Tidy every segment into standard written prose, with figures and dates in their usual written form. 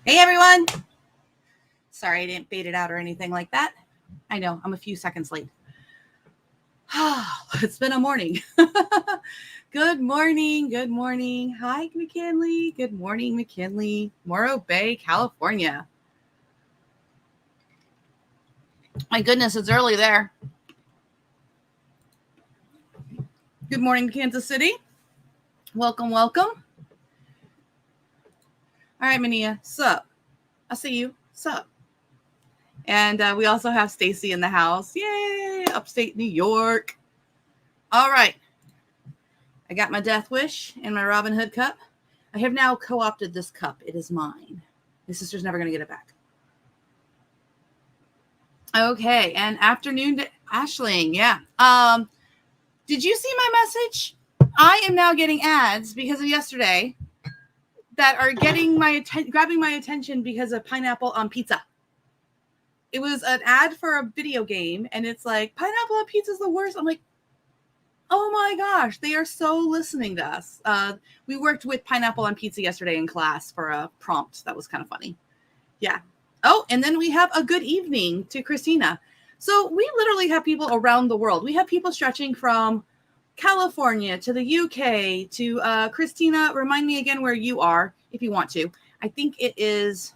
Hey everyone! Sorry I didn't bait it out or anything like that. I know, I'm a few seconds late. It's been a morning. Good morning, good morning. Hi, McKinley. Good morning, McKinley. Morro Bay, California. My goodness, it's early there. Good morning, Kansas City. Welcome, welcome. All right, Mania, sup? I see you. Sup? And we also have Stacy in the house. Yay! Upstate New York. All right. I got my Death Wish and my Robin Hood cup. I have now co-opted this cup. It is mine. My sister's never going to get it back. Okay. And afternoon to Ashling. Yeah. Did you see my message? I am now getting ads because of yesterday that are getting grabbing my attention because of pineapple on pizza. It was an ad for a video game, and it's like, pineapple on pizza is the worst. I'm like, oh my gosh, they are so listening to us. We worked with pineapple on pizza yesterday in class for a prompt. That was kind of funny. Yeah. Oh, and then we have a good evening to Christina. So we literally have people around the world. We have people stretching from California to the UK to Christina. Remind me again where you are if you want to. I think it is...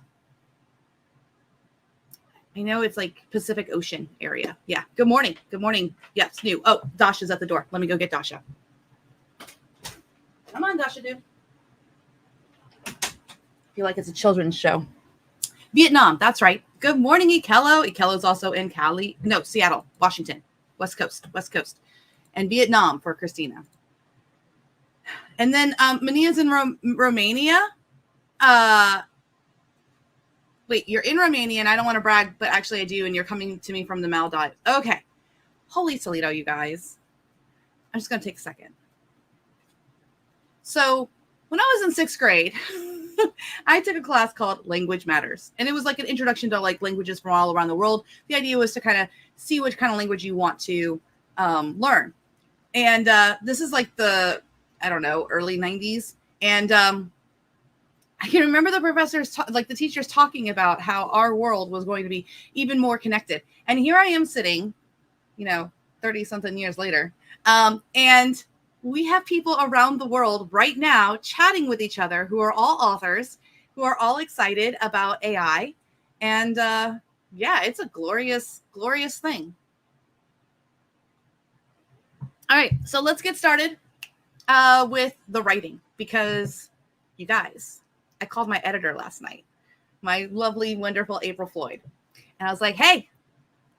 I know it's like Pacific Ocean area. Yeah. Good morning. Good morning. Yes, new. Oh, Dasha's at the door. Let me go get Dasha. Come on, Dasha, dude. I feel like it's a children's show. Vietnam. That's right. Good morning, Ikello. Ikello's also in Cali. No, Seattle, Washington, West Coast. And Vietnam for Christina. And then Mania's in Romania. Wait, you're in Romania, and I don't want to brag, but actually I do, and you're coming to me from the Maldives. Okay. Holy Toledo, you guys. I'm just going to take a second. So when I was in 6th grade, I took a class called Language Matters, and it was like an introduction to like languages from all around the world. The idea was to kind of see which kind of language you want to learn. And this is like the, I don't know, early 90s. And I can remember the professors, the teachers talking about how our world was going to be even more connected. And here I am sitting, 30 something years later. And we have people around the world right now chatting with each other who are all authors, who are all excited about AI. And yeah, it's a glorious, glorious thing. All right, so let's get started with the writing, because you guys, I called my editor last night, my lovely, wonderful April Floyd. And I was like, hey,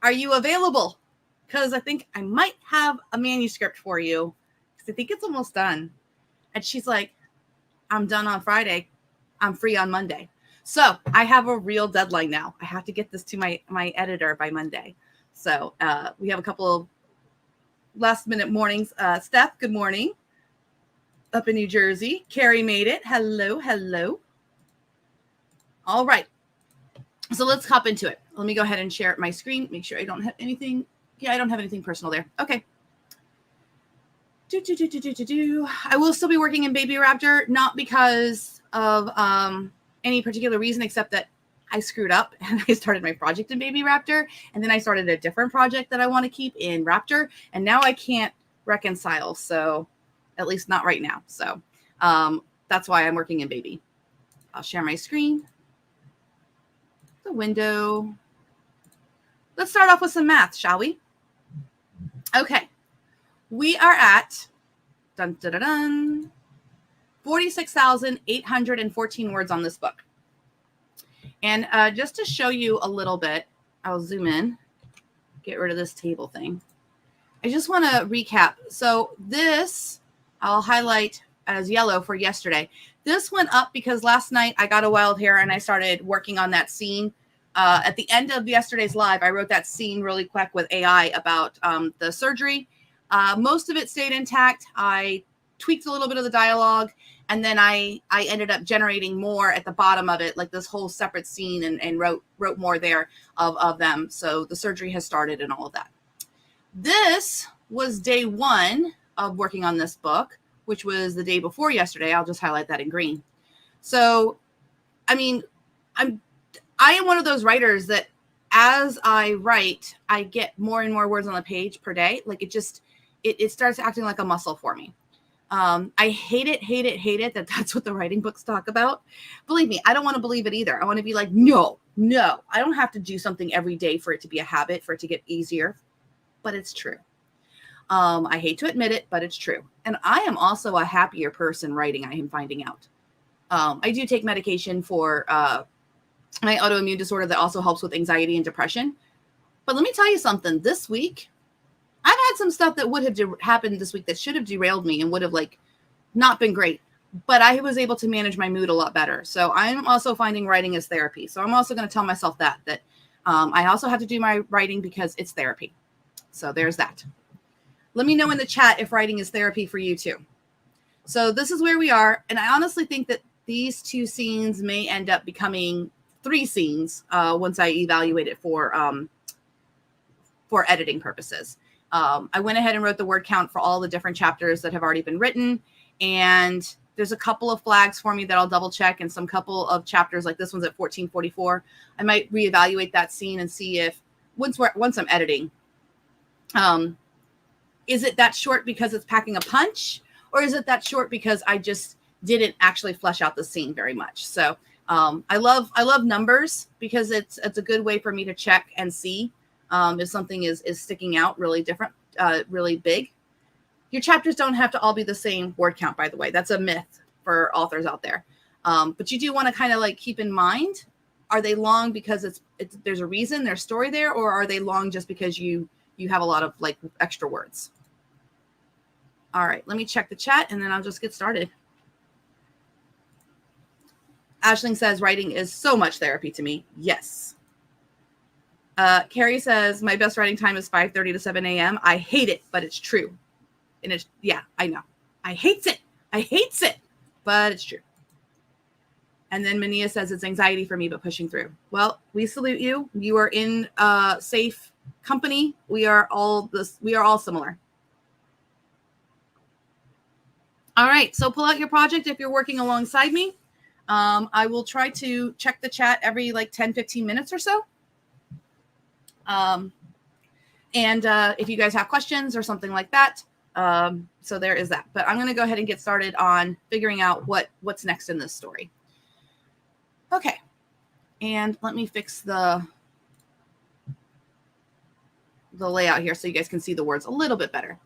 are you available? Because I think I might have a manuscript for you, because I think it's almost done. And she's like, I'm done on Friday. I'm free on Monday. So I have a real deadline now. I have to get this to my editor by Monday. So we have a couple of last minute mornings. Steph, good morning. Up in New Jersey. Carrie made it. Hello, hello. All right. So let's hop into it. Let me go ahead and share my screen. Make sure I don't have anything. Yeah, I don't have anything personal there. Okay. I will still be working in Baby Raptor, not because of any particular reason, except that I screwed up and I started my project in Baby Raptor, and then I started a different project that I want to keep in Raptor, and now I can't reconcile. So at least not right now. So that's why I'm working in Baby. I'll share my screen. The window. Let's start off with some math, shall we? Okay. We are at 46,814 words on this book. And just to show you a little bit, I'll zoom in, get rid of this table thing. I just want to recap. So this, I'll highlight as yellow for yesterday. This went up because last night I got a wild hair and I started working on that scene. At the end of yesterday's live, I wrote that scene really quick with AI about the surgery. Most of it stayed intact. I tweaked a little bit of the dialogue, and then I ended up generating more at the bottom of it, like this whole separate scene, and wrote more there of them. So the surgery has started and all of that. This was day 1 of working on this book, which was the day before yesterday. I'll just highlight that in green. So, I mean, I am one of those writers that as I write, I get more and more words on the page per day. Like it starts acting like a muscle for me. I hate it that that's what the writing books talk about. Believe me, I don't want to believe it either. I want to be like, no, I don't have to do something every day for it to be a habit, for it to get easier, but it's true. I hate to admit it, but it's true. And I am also a happier person writing, I am finding out. I do take medication for my autoimmune disorder that also helps with anxiety and depression. But let me tell you something. This week, I've had some stuff that would have happened this week that should have derailed me and would have like not been great. But I was able to manage my mood a lot better. So I'm also finding writing as therapy. So I'm also going to tell myself that I also have to do my writing because it's therapy. So there's that. Let me know in the chat if writing is therapy for you too. So this is where we are. And I honestly think that these 2 scenes may end up becoming 3 scenes once I evaluate it for editing purposes. I went ahead and wrote the word count for all the different chapters that have already been written. And there's a couple of flags for me that I'll double check, and some couple of chapters like this one's at 1444. I might reevaluate that scene and see if once I'm editing, is it that short because it's packing a punch, or is it that short because I just didn't actually flesh out the scene very much? So I love numbers because it's a good way for me to check and see if something is sticking out really different, really big. Your chapters don't have to all be the same word count, by the way. That's a myth for authors out there. But you do want to kind of like keep in mind, are they long because there's a reason, there's story there, or are they long just because you have a lot of like extra words? All right, let me check the chat and then I'll just get started. Ashling says writing is so much therapy to me. Yes. Carrie says my best writing time is 5:30 to 7 a.m. I hate it, but it's true. And it's, yeah, I know. I hates it, but it's true. And then Mania says it's anxiety for me, but pushing through. Well, we salute you. You are in safe company. We are all similar. All right, so pull out your project if you're working alongside me. I will try to check the chat every like 10-15 minutes or so. And if you guys have questions or something like that, so there is that. But I'm going to go ahead and get started on figuring out what's next in this story. Okay, and let me fix the layout here so you guys can see the words a little bit better.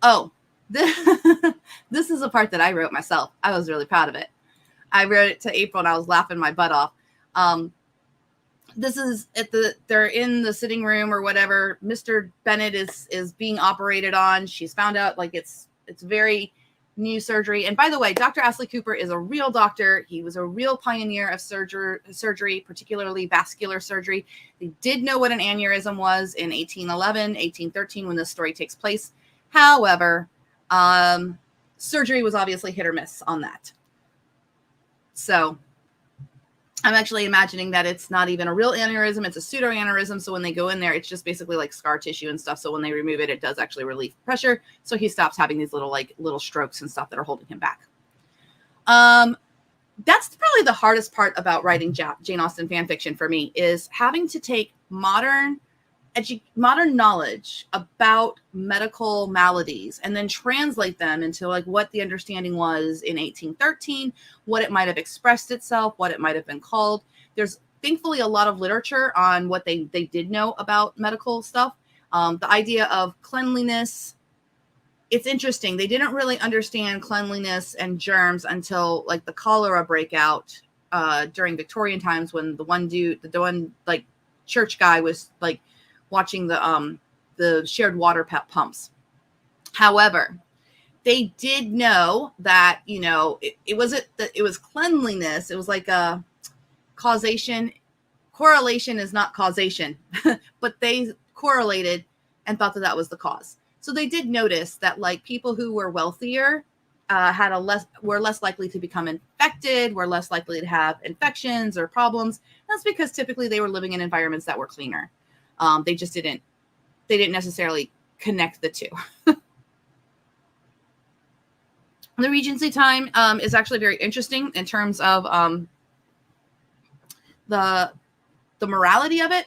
Oh, this is a part that I wrote myself. I was really proud of it. I wrote it to April and I was laughing my butt off. This is they're in the sitting room or whatever. Mr. Bennett is being operated on. She's found out like it's very new surgery. And by the way, Dr. Ashley Cooper is a real doctor. He was a real pioneer of surgery, particularly vascular surgery. They did know what an aneurysm was in 1811, 1813 when this story takes place. However, surgery was obviously hit or miss on that. So I'm actually imagining that it's not even a real aneurysm. It's a pseudoaneurysm. So when they go in there, it's just basically like scar tissue and stuff. So when they remove it, it does actually relieve pressure. So he stops having these little strokes and stuff that are holding him back. That's probably the hardest part about writing Jane Austen fan fiction for me, is having to take modern knowledge about medical maladies and then translate them into like what the understanding was in 1813, what it might have expressed itself, what it might have been called. There's thankfully a lot of literature on what they did know about medical stuff. The idea of cleanliness, it's interesting. They didn't really understand cleanliness and germs until like the cholera breakout during Victorian times, when the one like church guy was like watching the shared water pumps. However, they did know that, it was cleanliness. It was like a causation. Correlation is not causation, but they correlated and thought that was the cause. So they did notice that like people who were wealthier were less likely to become infected, were less likely to have infections or problems. That's because typically they were living in environments that were cleaner. They didn't necessarily connect the two. The Regency time is actually very interesting in terms of the morality of it.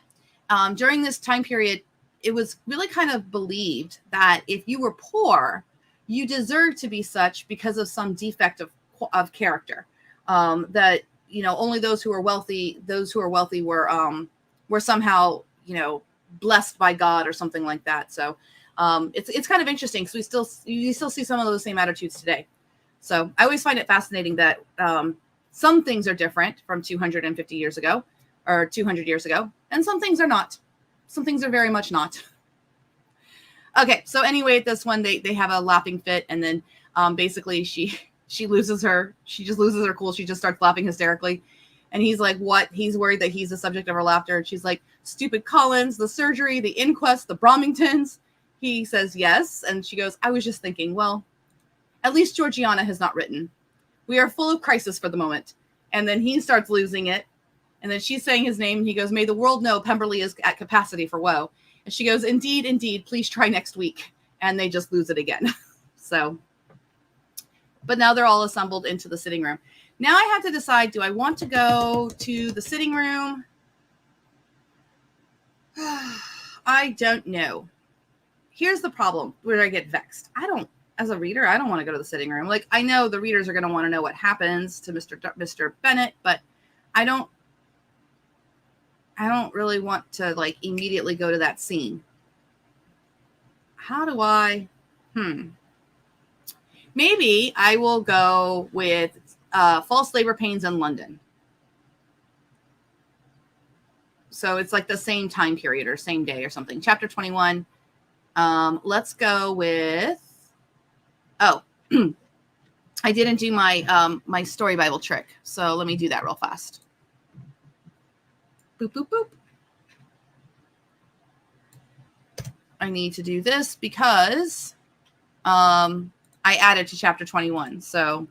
During this time period, it was really kind of believed that if you were poor, you deserved to be such because of some defect of character. That, only those who were wealthy were somehow, blessed by God or something like that. So it's kind of interesting because you still see some of those same attitudes today. So I always find it fascinating that some things are different from 250 years ago or 200 years ago, and some things are not. Some things are very much not. Okay, so anyway, this one, they have a laughing fit, and then basically she just loses her cool. She just starts laughing hysterically. And he's like, what? He's worried that he's the subject of her laughter. And she's like, stupid Collins, the surgery, the inquest, the Bromingtons. He says yes. And she goes, I was just thinking, well, at least Georgiana has not written. We are full of crisis for the moment. And then he starts losing it. And then she's saying his name. And he goes, may the world know Pemberley is at capacity for woe. And she goes, indeed, indeed, please try next week. And they just lose it again. So, but now they're all assembled into the sitting room. Now I have to decide, do I want to go to the sitting room? I don't know. Here's the problem where I get vexed. As a reader, I don't want to go to the sitting room. Like, I know the readers are going to want to know what happens to Mr. Bennett, but I don't really want to like immediately go to that scene. How do I? Maybe I will go with false labor pains in London. So it's like the same time period or same day or something. Chapter 21. Let's go with, I didn't do my my story Bible trick. So let me do that real fast. Boop, boop, boop. I need to do this because I added to chapter 21. So,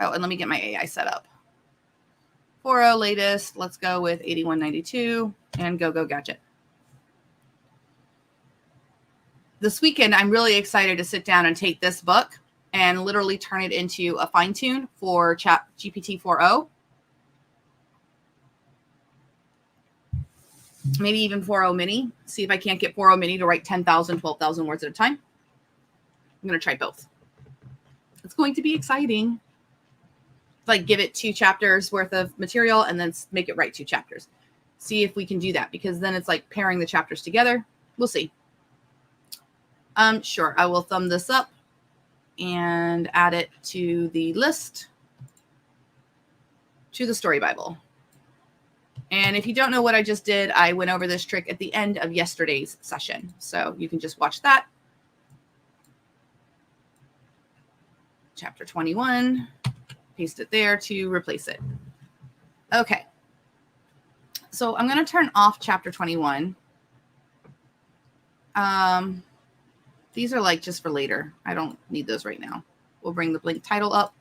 and let me get my AI set up. 4.0 latest. Let's go with 8192 and go gadget. This weekend, I'm really excited to sit down and take this book and literally turn it into a fine tune for GPT 4.0. Maybe even 4.0 mini. See if I can't get 4.0 mini to write 10,000, 12,000 words at a time. I'm going to try both. It's going to be exciting. Like give it 2 chapters worth of material and then make it write 2 chapters. See if we can do that, because then it's like pairing the chapters together. We'll see. Sure. I will thumb this up and add it to the list, to the story Bible. And if you don't know what I just did, I went over this trick at the end of yesterday's session. So you can just watch that. Chapter 21, paste it there to replace it. Okay. So I'm going to turn off chapter 21. These are like just for later. I don't need those right now. We'll bring the blank title up.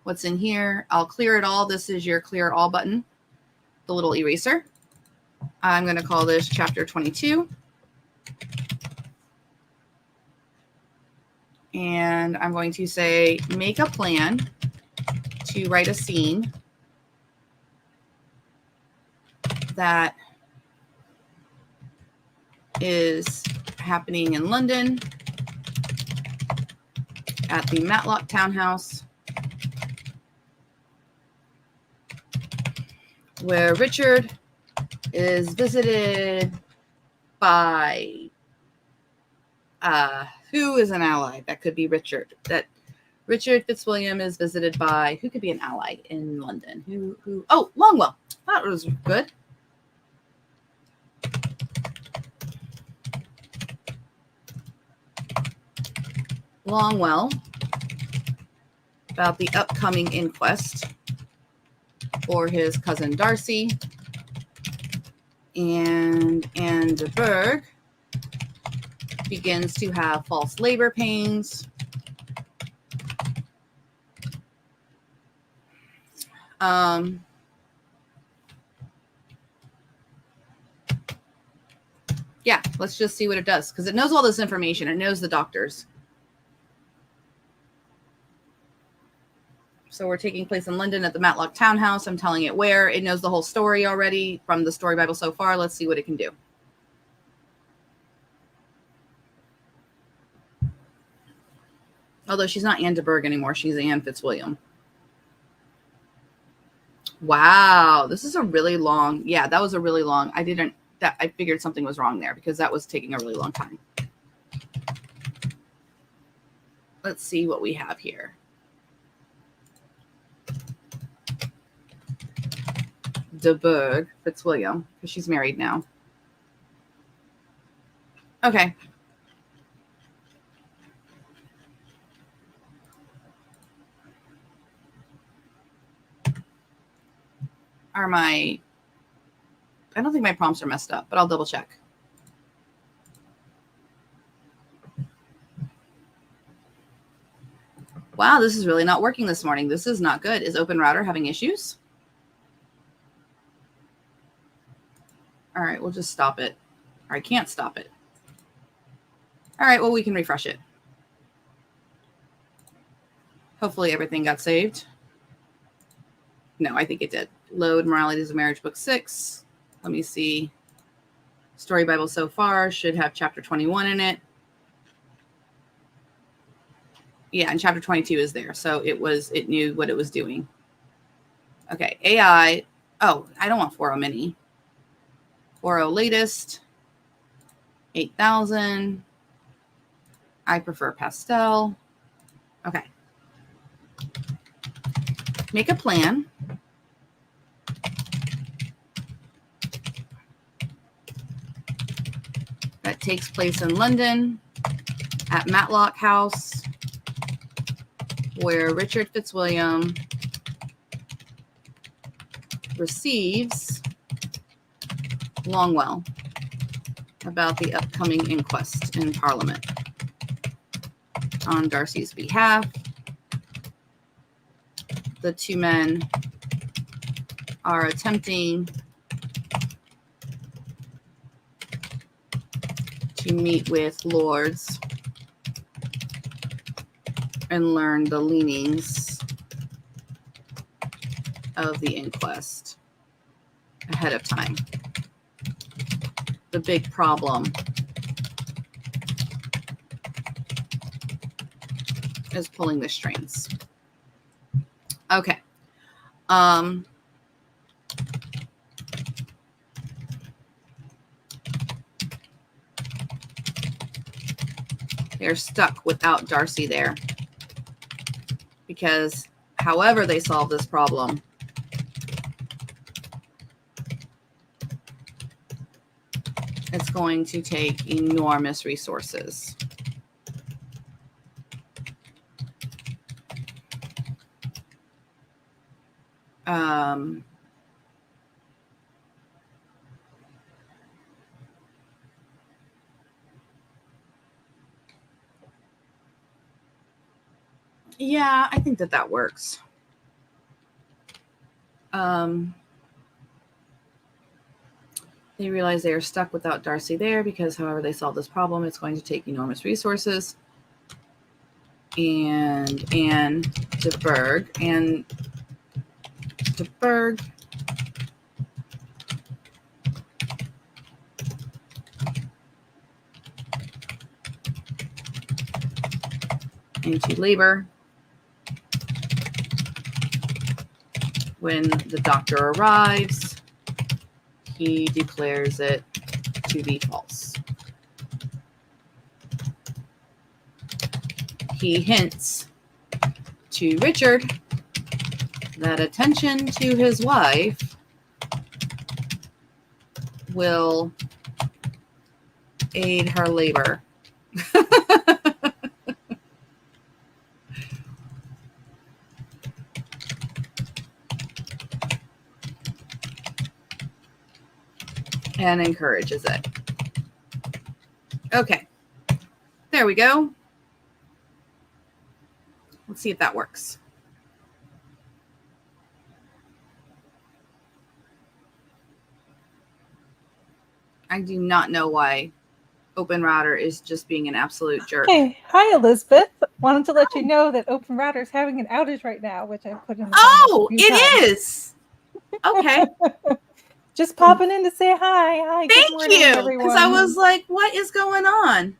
What's in here? I'll clear it all. This is your clear all button. The little eraser. I'm going to call this chapter 22. And I'm going to say, make a plan to write a scene that is happening in London at the Matlock Townhouse, where Richard is visited by who is an ally? That could be Richard. That Richard Fitzwilliam is visited by who could be an ally in London? Who? Oh, Longwell. That was good. Longwell, about the upcoming inquest for his cousin Darcy, and Anne de Bourgh begins to have false labor pains. Yeah, let's just see what it does, because it knows all this information. It knows the doctors. So we're taking place in London at the Matlock Townhouse. I'm telling it where. It knows the whole story already from the story Bible so far. Let's see what it can do. Although she's not Anne de Burgh anymore. She's Anne Fitzwilliam. Wow. This is a really long. Yeah, that was a really long. I figured something was wrong there because that was taking a really long time. Let's see what we have here. De Burgh, Fitzwilliam, because she's married now. Okay. I don't think my prompts are messed up, but I'll double check. Wow, this is really not working this morning. This is not good. Is Open Router having issues? All right, we'll just stop it. Or I can't stop it. All right, well, we can refresh it. Hopefully everything got saved. No, I think it did. Load Moralities of Marriage, Book 6. Let me see. Story Bible so far should have chapter 21 in it. Yeah, and chapter 22 is there. So it knew what it was doing. Okay, AI. Oh, I don't want 4.0 mini. 4.0 latest. 8,000. I prefer pastel. Okay. Make a plan. That takes place in London at Matlock House, where Richard Fitzwilliam receives Longwell about the upcoming inquest in Parliament on Darcy's behalf. The two men are attempting to meet with lords and learn the leanings of the inquest ahead of time. The big problem is pulling the strings. Okay. They're stuck without Darcy there because however they solve this problem, it's going to take enormous resources. Yeah, I think that works. They realize they are stuck without Darcy there because however they solve this problem, it's going to take enormous resources. And Anne de Burgh into labor when the doctor arrives. He declares it to be false. He hints to Richard that attention to his wife will aid her labor. And encourages it. Okay. There we go. Let's see if that works. I do not know why Open Router is just being an absolute jerk. Hey, hi, Elizabeth. Wanted to let you know that Open Router is having an outage right now, which I've put in the comments Oh, a few it times. is. Okay. Just popping in to say hi. Hi, good Thank morning, you. everyone. Because I was like, what is going on?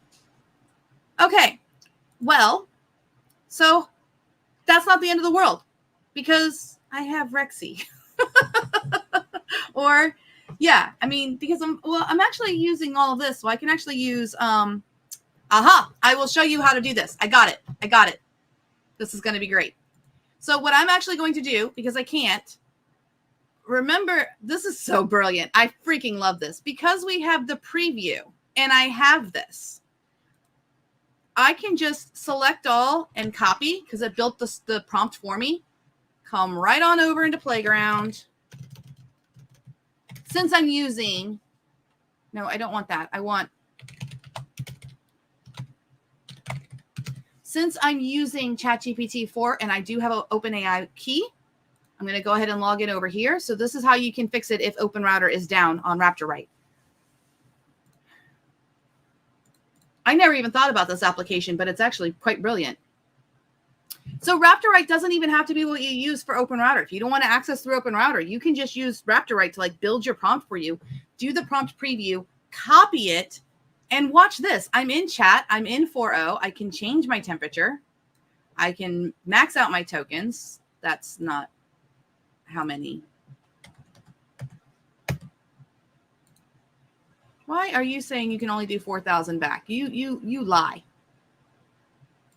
Okay. Well, so that's not the end of the world because I have Rexy. Or, yeah, I mean, because I'm actually using all of this. So I can actually use, I will show you how to do this. I got it. This is going to be great. So what I'm actually going to do, because I can't, remember, this is so brilliant. I freaking love this. Because we have the preview and I have this, I can just select all and copy because it built the prompt for me. Come right on over into Playground. Since I'm using, no, I don't want that. Since I'm using ChatGPT 4 and I do have an OpenAI key, I'm going to go ahead and log in over here. So this is how you can fix it if OpenRouter is down on Raptor. I never even thought about this application, but it's actually quite brilliant. So Raptor doesn't even have to be what you use for OpenRouter. If you don't want to access through OpenRouter, you can just use Raptor to like build your prompt for you, do the prompt preview, copy it, and watch this. I'm in chat. I'm in 4.0. I can change my temperature. I can max out my tokens. That's not how many. Why are you saying you can only do 4,000 back? You lie.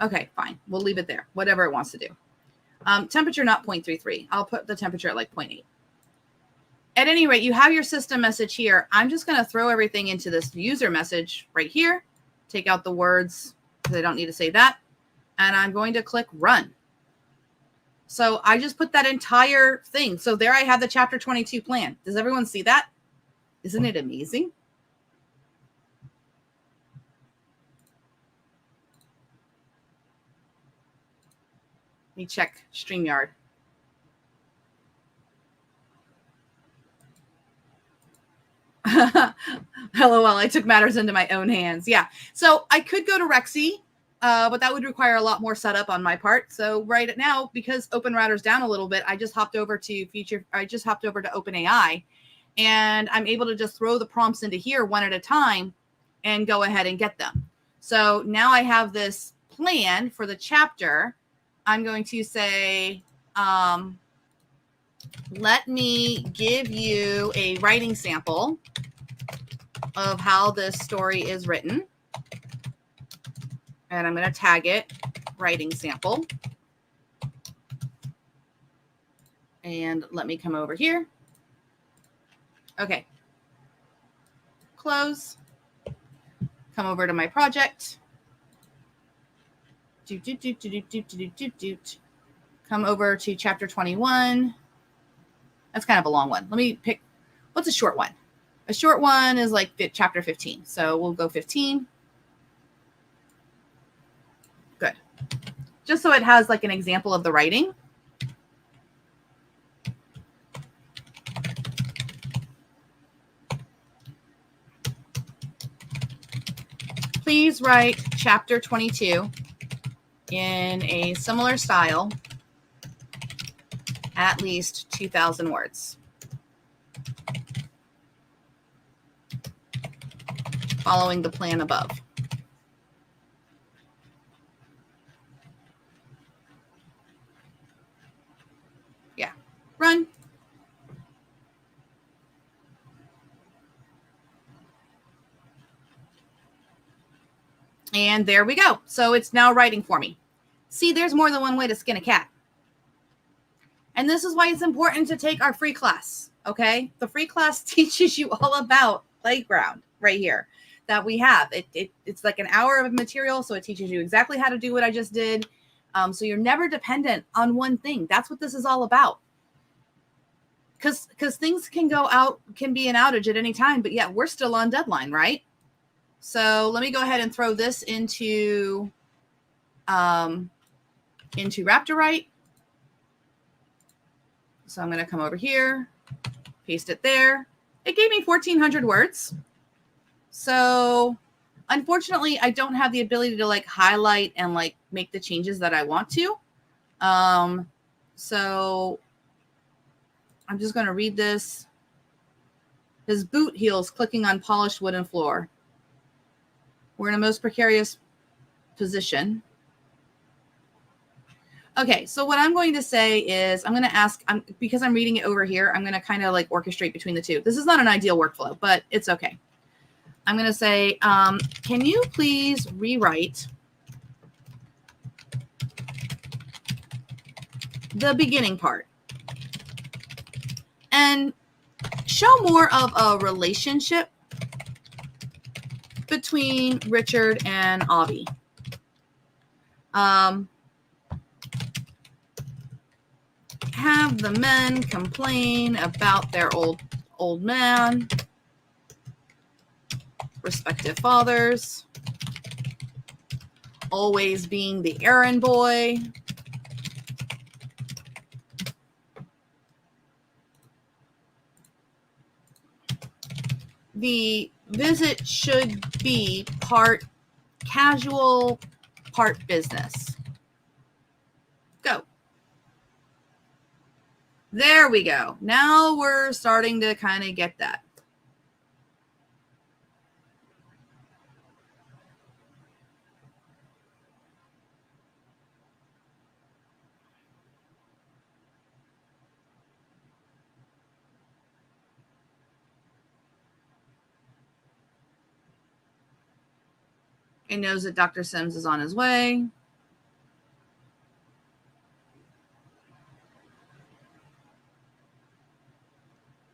Okay, fine. We'll leave it there. Whatever it wants to do. Temperature not 0.33. I'll put the temperature at like 0.8. At any rate, you have your system message here. I'm just going to throw everything into this user message right here. Take out the words because I don't need to say that. And I'm going to click run. So I just put that entire thing. So there I have the chapter 22 plan. Does everyone see that? Isn't it amazing? Let me check StreamYard. LOL, I took matters into my own hands. Yeah. So I could go to Rexy, but that would require a lot more setup on my part. So right now, because OpenRouter's down a little bit, I just hopped over to OpenAI, and I'm able to just throw the prompts into here one at a time and go ahead and get them. So now I have this plan for the chapter. I'm going to say, let me give you a writing sample of how this story is written. And I'm going to tag it writing sample. And let me come over here. Okay. Close. Come over to my project. Come over to chapter 21. That's kind of a long one. Let me pick, what's a short one? A short one is like chapter 15. So we'll go 15. Good. Just so it has like an example of the writing. Please write chapter 22 in a similar style, at least 2,000 words. Following the plan above. Yeah, run. And there we go. So it's now writing for me. See, there's more than one way to skin a cat. And this is why it's important to take our free class, okay? The free class teaches you all about Playground right here that we have. It's like an hour of material, so it teaches you exactly how to do what I just did. So you're never dependent on one thing. That's what this is all about. Because things can be an outage at any time, but yeah, we're still on deadline, right? So let me go ahead and throw this into Raptor. So I'm going to come over here, paste it there. It gave me 1,400 words. So Unfortunately, I don't have the ability to like highlight and like make the changes that I want to. So I'm just going to read this. His boot heels clicking on polished wooden floor. We're in a most precarious position. Okay, so what I'm going to say is I'm going to ask, because I'm reading it over here, I'm going to kind of like orchestrate between the two. This is not an ideal workflow, but it's okay. I'm going to say, can you please rewrite the beginning part and show more of a relationship between Richard and Avi. Have the men complain about their old man, respective fathers, always being the errand boy. The visit should be part casual, part business. Go. There we go. Now we're starting to kind of get that. It knows that Dr. Sims is on his way.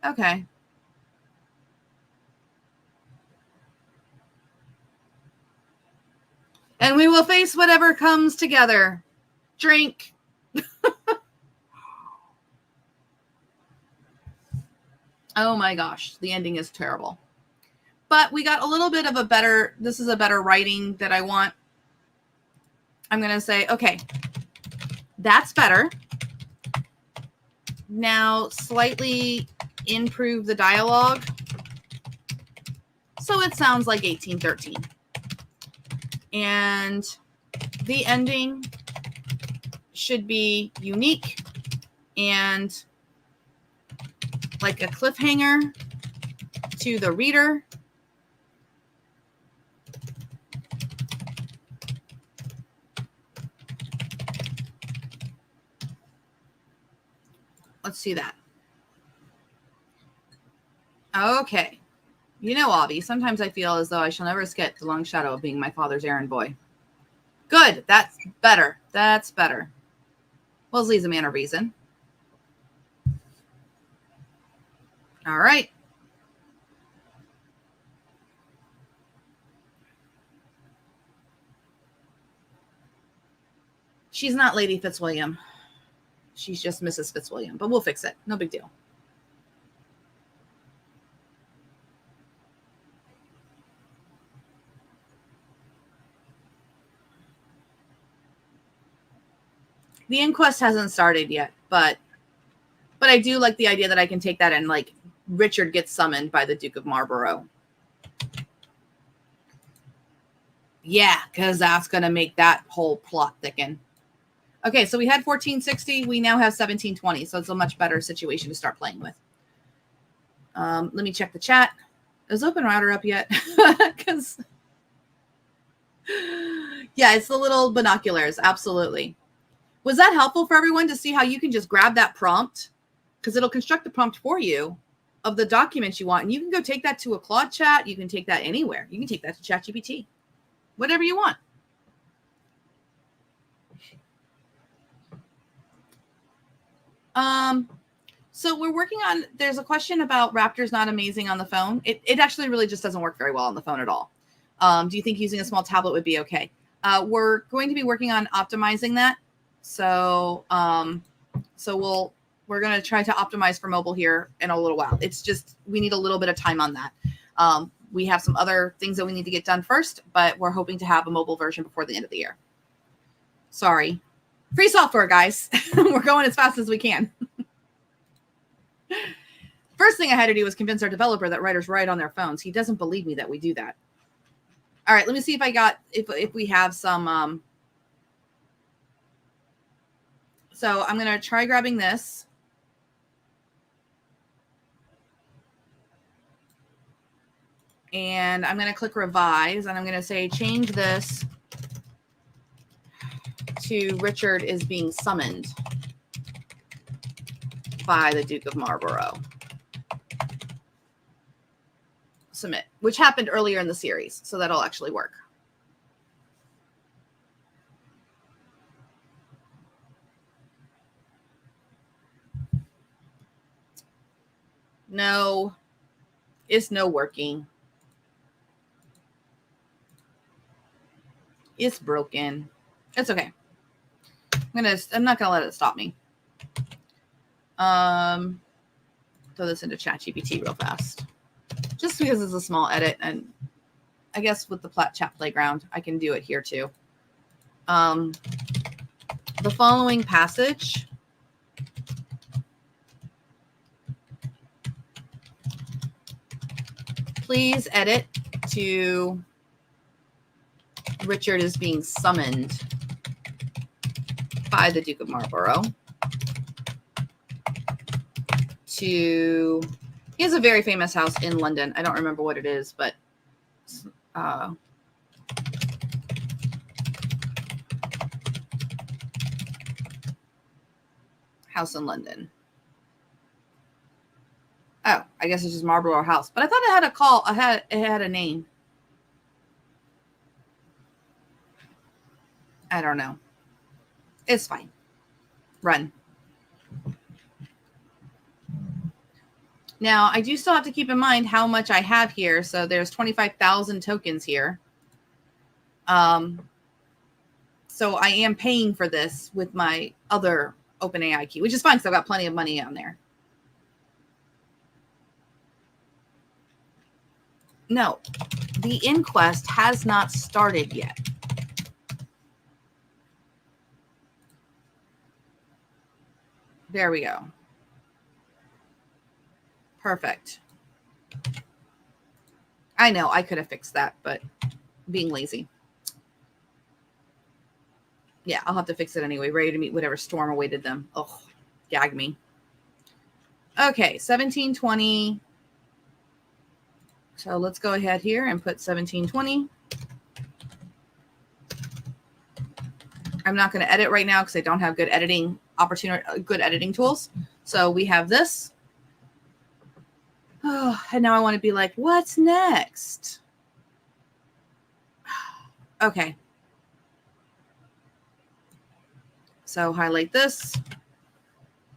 Okay. And we will face whatever comes together. Drink. Oh my gosh, the ending is terrible. But we got a little bit of a better, this is a better writing that I want. I'm going to say, okay, that's better. Now slightly improve the dialogue so it sounds like 1813. And the ending should be unique and like a cliffhanger to the reader. Let's see that. Okay. You know, Avi, sometimes I feel as though I shall never escape the long shadow of being my father's errand boy. Good. That's better. That's better. Wellesley's a man of reason. All right. She's not Lady Fitzwilliam. She's just Mrs. Fitzwilliam, but we'll fix it. No big deal. The inquest hasn't started yet, but I do like the idea that I can take that and like Richard gets summoned by the Duke of Marlborough. Yeah, because that's going to make that whole plot thicken. Okay, so we had 1460. We now have 1720. So it's a much better situation to start playing with. Let me check the chat. Is Open Router up yet? Because, yeah, it's the little binoculars. Absolutely. Was that helpful for everyone to see how you can just grab that prompt? Because it'll construct the prompt for you of the documents you want. And you can go take that to a Claude chat. You can take that anywhere. You can take that to ChatGPT. Whatever you want. So we're working on, there's a question about Raptor's not amazing on the phone. It actually really just doesn't work very well on the phone at all. Do you think using a small tablet would be okay? We're going to be working on optimizing that. So, we're going to try to optimize for mobile here in a little while. It's just, we need a little bit of time on that. We have some other things that we need to get done first, but we're hoping to have a mobile version before the end of the year. Sorry. Free software, guys. We're going as fast as we can. First thing I had to do was convince our developer that writers write on their phones. He doesn't believe me that we do that. All right, let me see if we have some. So I'm going to try grabbing this. And I'm going to click revise, and I'm going to say change this to Richard is being summoned by the Duke of Marlborough. Submit, which happened earlier in the series, so that'll actually work. No, it's no working. It's broken. It's okay. I'm not gonna let it stop me. Throw this into ChatGPT real fast, just because it's a small edit, and I guess with the chat playground, I can do it here too. The following passage please edit to Richard is being summoned by the Duke of Marlborough to, he has a very famous house in London. I don't remember what it is, but house in London. Oh, I guess it's just Marlborough House, but I thought it had a call. It had a name. I don't know. It's fine. Run. Now, I do still have to keep in mind how much I have here. So there's 25,000 tokens here. So I am paying for this with my other OpenAI key, which is fine because I've got plenty of money on there. No, the inquest has not started yet. There we go. Perfect. I know I could have fixed that, but being lazy. Yeah, I'll have to fix it anyway. Ready to meet whatever storm awaited them. Oh, gag me. Okay, 1720. So let's go ahead here and put 1720. I'm not going to edit right now because I don't have good editing tools. So we have this. Oh, and now I want to be like, what's next? Okay. So highlight this,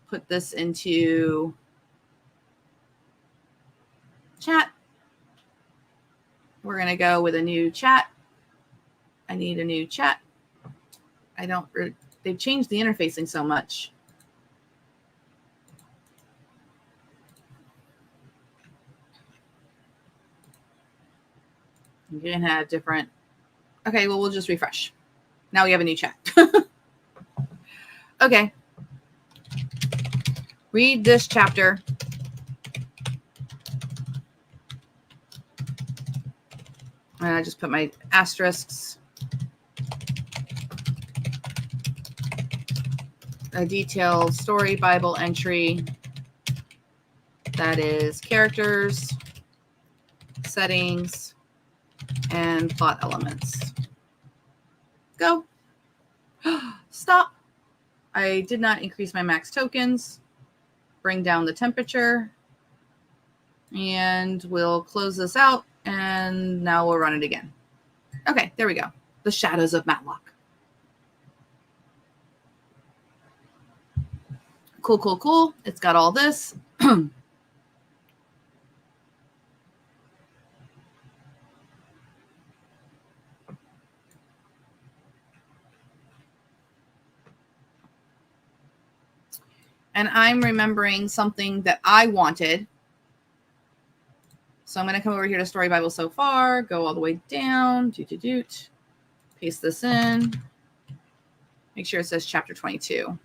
put this into chat. We're going to go with a new chat. I need a new chat. They've changed the interfacing so much. You can have different. Okay, well, we'll just refresh. Now we have a new chat. Okay. Read this chapter. And I just put my asterisks. A detailed story Bible entry that is characters, settings, and plot elements. Go. Stop. I did not increase my max tokens. Bring down the temperature. And we'll close this out. And now we'll run it again. Okay, there we go. The Shadows of Matlock. Cool, cool, cool. It's got all this. And I'm remembering something that I wanted. So I'm going to come over here to Story Bible so far, go all the way down, paste this in, make sure it says chapter 22.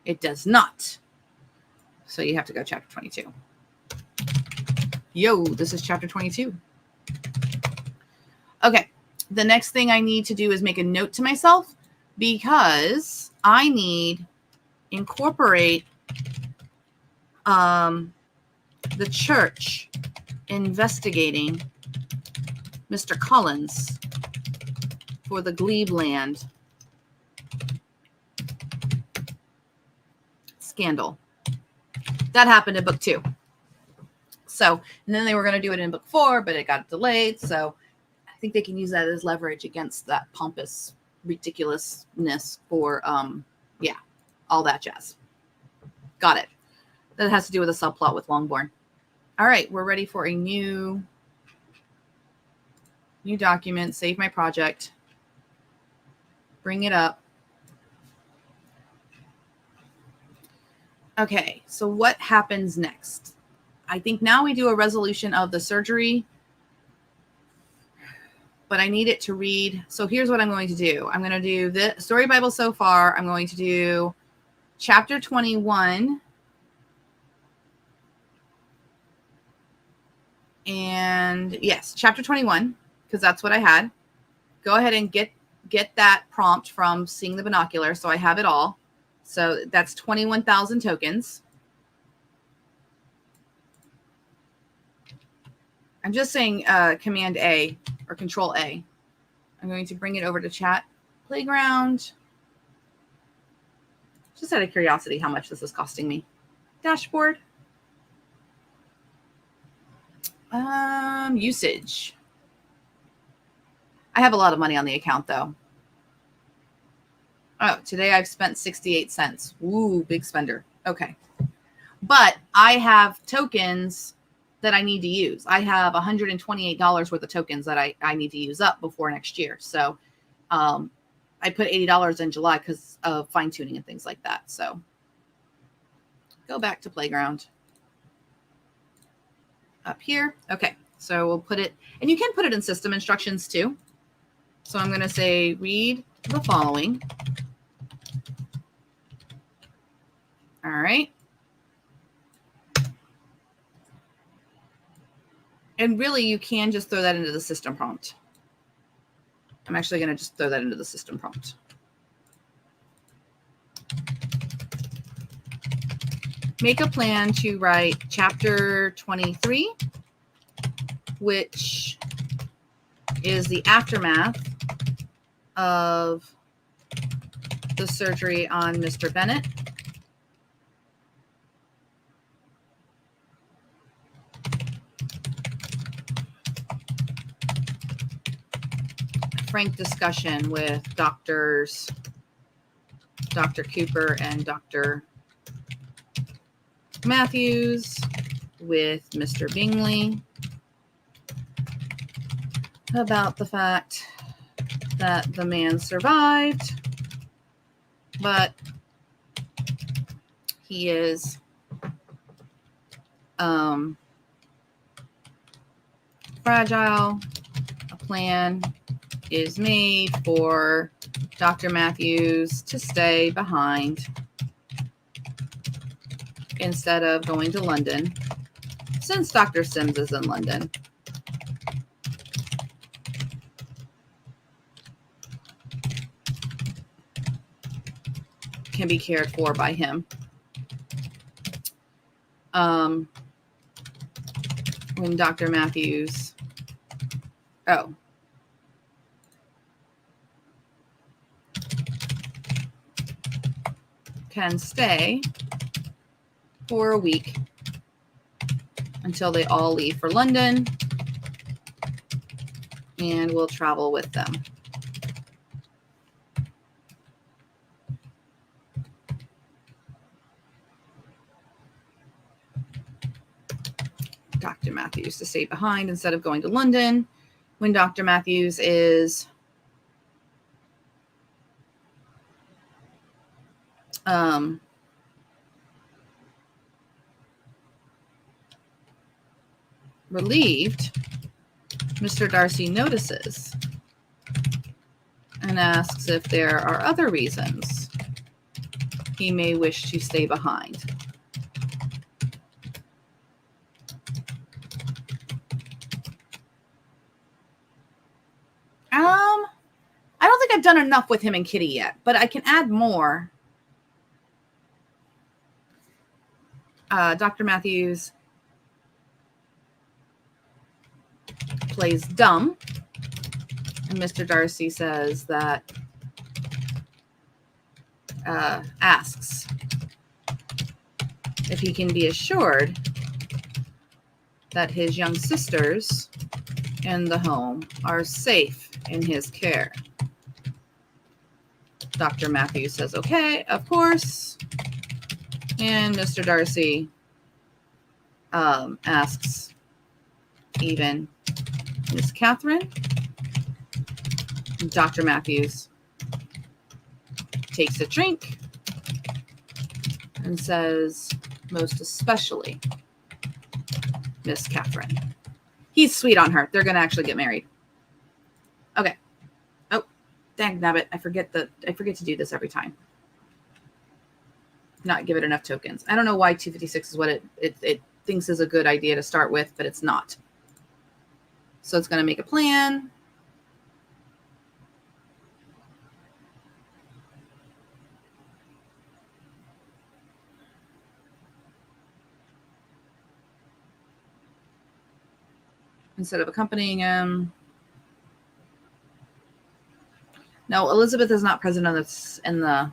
It does not. So you have to go chapter 22. Yo, this is chapter 22. Okay. The next thing I need to do is make a note to myself because I need incorporate the church investigating Mr. Collins for the Glebe scandal. That happened in book 2. So, and then they were going to do it in book 4, but it got delayed. So I think they can use that as leverage against that pompous ridiculousness for, all that jazz. Got it. That has to do with a subplot with Longbourn. All right, we're ready for a new document. Save my project. Bring it up. Okay, so what happens next? I think now we do a resolution of the surgery, but I need it to read. So here's what I'm going to do. I'm going to do the story Bible so far. I'm going to do chapter 21. And yes, chapter 21, because that's what I had. Go ahead and get that prompt from Seeing the Binocular. So I have it all. So that's 21,000 tokens. I'm just saying Command A or Control A. I'm going to bring it over to chat. Playground. Just out of curiosity how much this is costing me. Dashboard. Usage. I have a lot of money on the account though. Oh, today I've spent 68 cents. Ooh, big spender. Okay. But I have tokens that I need to use. I have $128 worth of tokens that I need to use up before next year. So I put $80 in July because of fine tuning and things like that. So go back to Playground. Up here. Okay. So we'll put it, and you can put it in system instructions too. So I'm going to say, read the following. All right. And really, you can just throw that into the system prompt. I'm actually going to just throw that into the system prompt. Make a plan to write chapter 23, which is the aftermath of the surgery on Mr. Bennett. Frank discussion with doctors, Dr. Cooper and Dr. Matthews, with Mr. Bingley about the fact that the man survived, but he is fragile. A plan is made for Dr. Matthews to stay behind instead of going to London, since Dr. Sims is in London. Can be cared for by him. When Dr. Matthews, can stay for a week until they all leave for London, and we'll travel with them. Dr. Matthews to stay behind instead of going to London when Dr. Matthews is relieved. Mr. Darcy notices and asks if there are other reasons he may wish to stay behind. I don't think I've done enough with him and Kitty yet, but I can add more. Dr. Matthews plays dumb, and Mr. Darcy says that, asks if he can be assured that his young sisters in the home are safe in his care. Dr. Matthews says, okay, of course. And Mr. Darcy asks even Miss Catherine. Dr. Matthews takes a drink and says, most especially Miss Catherine. He's sweet on her. They're going to actually get married. Okay. Oh, dang nabbit. I forget to do this every time. Not give it enough tokens. I don't know why 256 is what it thinks is a good idea to start with, but it's not. So it's going to make a plan. Instead of accompanying him. No, Elizabeth is not present in the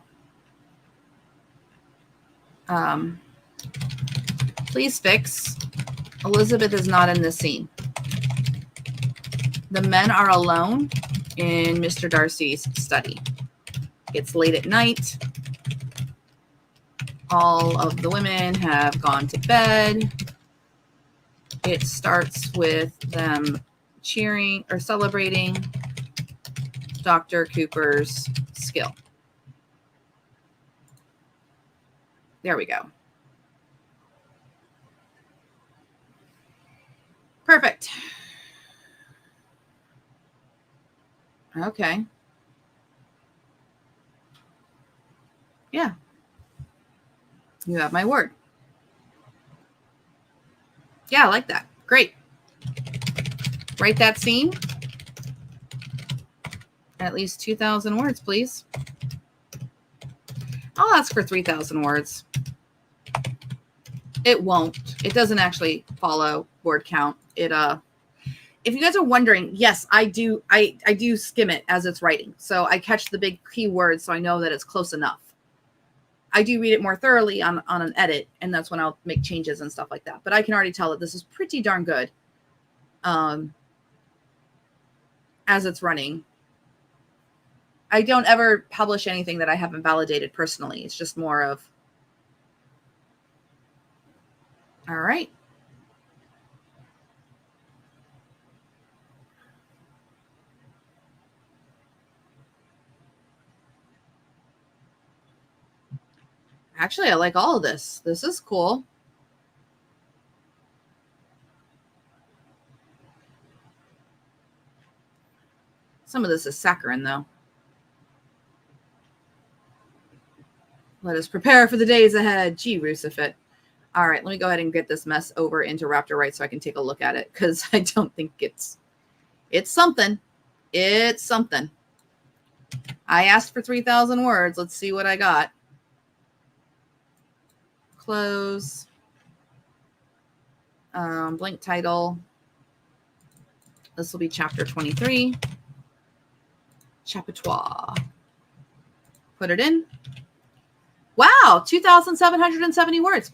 please fix. Elizabeth is not in this scene. The men are alone in Mr. Darcy's study. It's late at night. All of the women have gone to bed. It starts with them cheering or celebrating Dr. Cooper's skill. There we go. Perfect. Okay. Yeah. You have my word. Yeah, I like that. Great. Write that scene. At least 2,000 words, please. I'll ask for 3,000 words. It won't. It doesn't actually follow word count. If you guys are wondering, yes, I do skim it as it's writing. So I catch the big keywords so I know that it's close enough. I do read it more thoroughly on an edit, and that's when I'll make changes and stuff like that. But I can already tell that this is pretty darn good as it's running. I don't ever publish anything that I haven't validated personally. It's just more of, all right. Actually, I like all of this. This is cool. Some of this is saccharine, though. Let us prepare for the days ahead. Gee, Rusifit. All right, let me go ahead and get this mess over into Raptor Right so I can take a look at it, because I don't think it's something. It's something. I asked for 3,000 words. Let's see what I got. Close. Blank title. This will be chapter 23. Chapitre. Put it in. Wow, 2,770 words.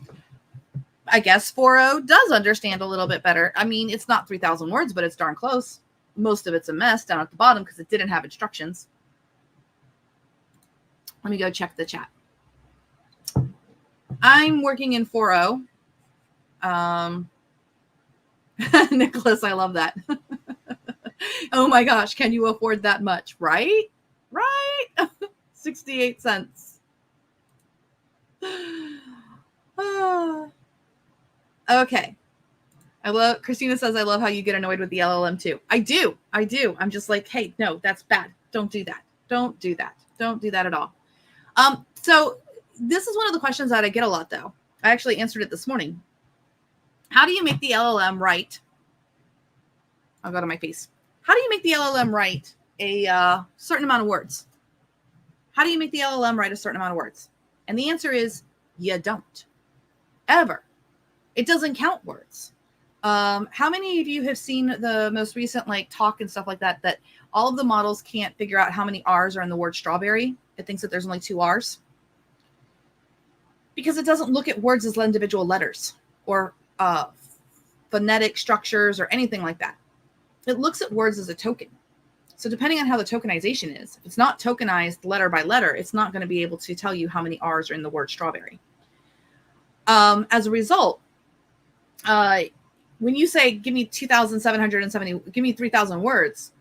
I guess 4.0 does understand a little bit better. I mean, it's not 3,000 words, but it's darn close. Most of it's a mess down at the bottom because it didn't have instructions. Let me go check the chat. I'm working in 4.0. Nicholas, I love that. Oh my gosh, can you afford that much? Right? Right? 68 cents. Okay. Christina says, I love how you get annoyed with the LLM too. I do. I'm just like, hey, no, that's bad. Don't do that. Don't do that. Don't do that at all. So this is one of the questions that I get a lot, though. I actually answered it this morning. How do you make the LLM write? I'll go to my face. How do you make the LLM write a certain amount of words. How do you make the LLM write a certain amount of words? And the answer is you don't. Ever. It doesn't count words. How many of you have seen the most recent like talk and stuff like that, that all of the models can't figure out how many R's are in the word strawberry? It thinks that there's only 2 R's. Because it doesn't look at words as individual letters or phonetic structures or anything like that. It looks at words as a token. So depending on how the tokenization is, if it's not tokenized letter by letter, it's not going to be able to tell you how many R's are in the word strawberry. As a result, when you say, give me 2,770, give me 3,000 words,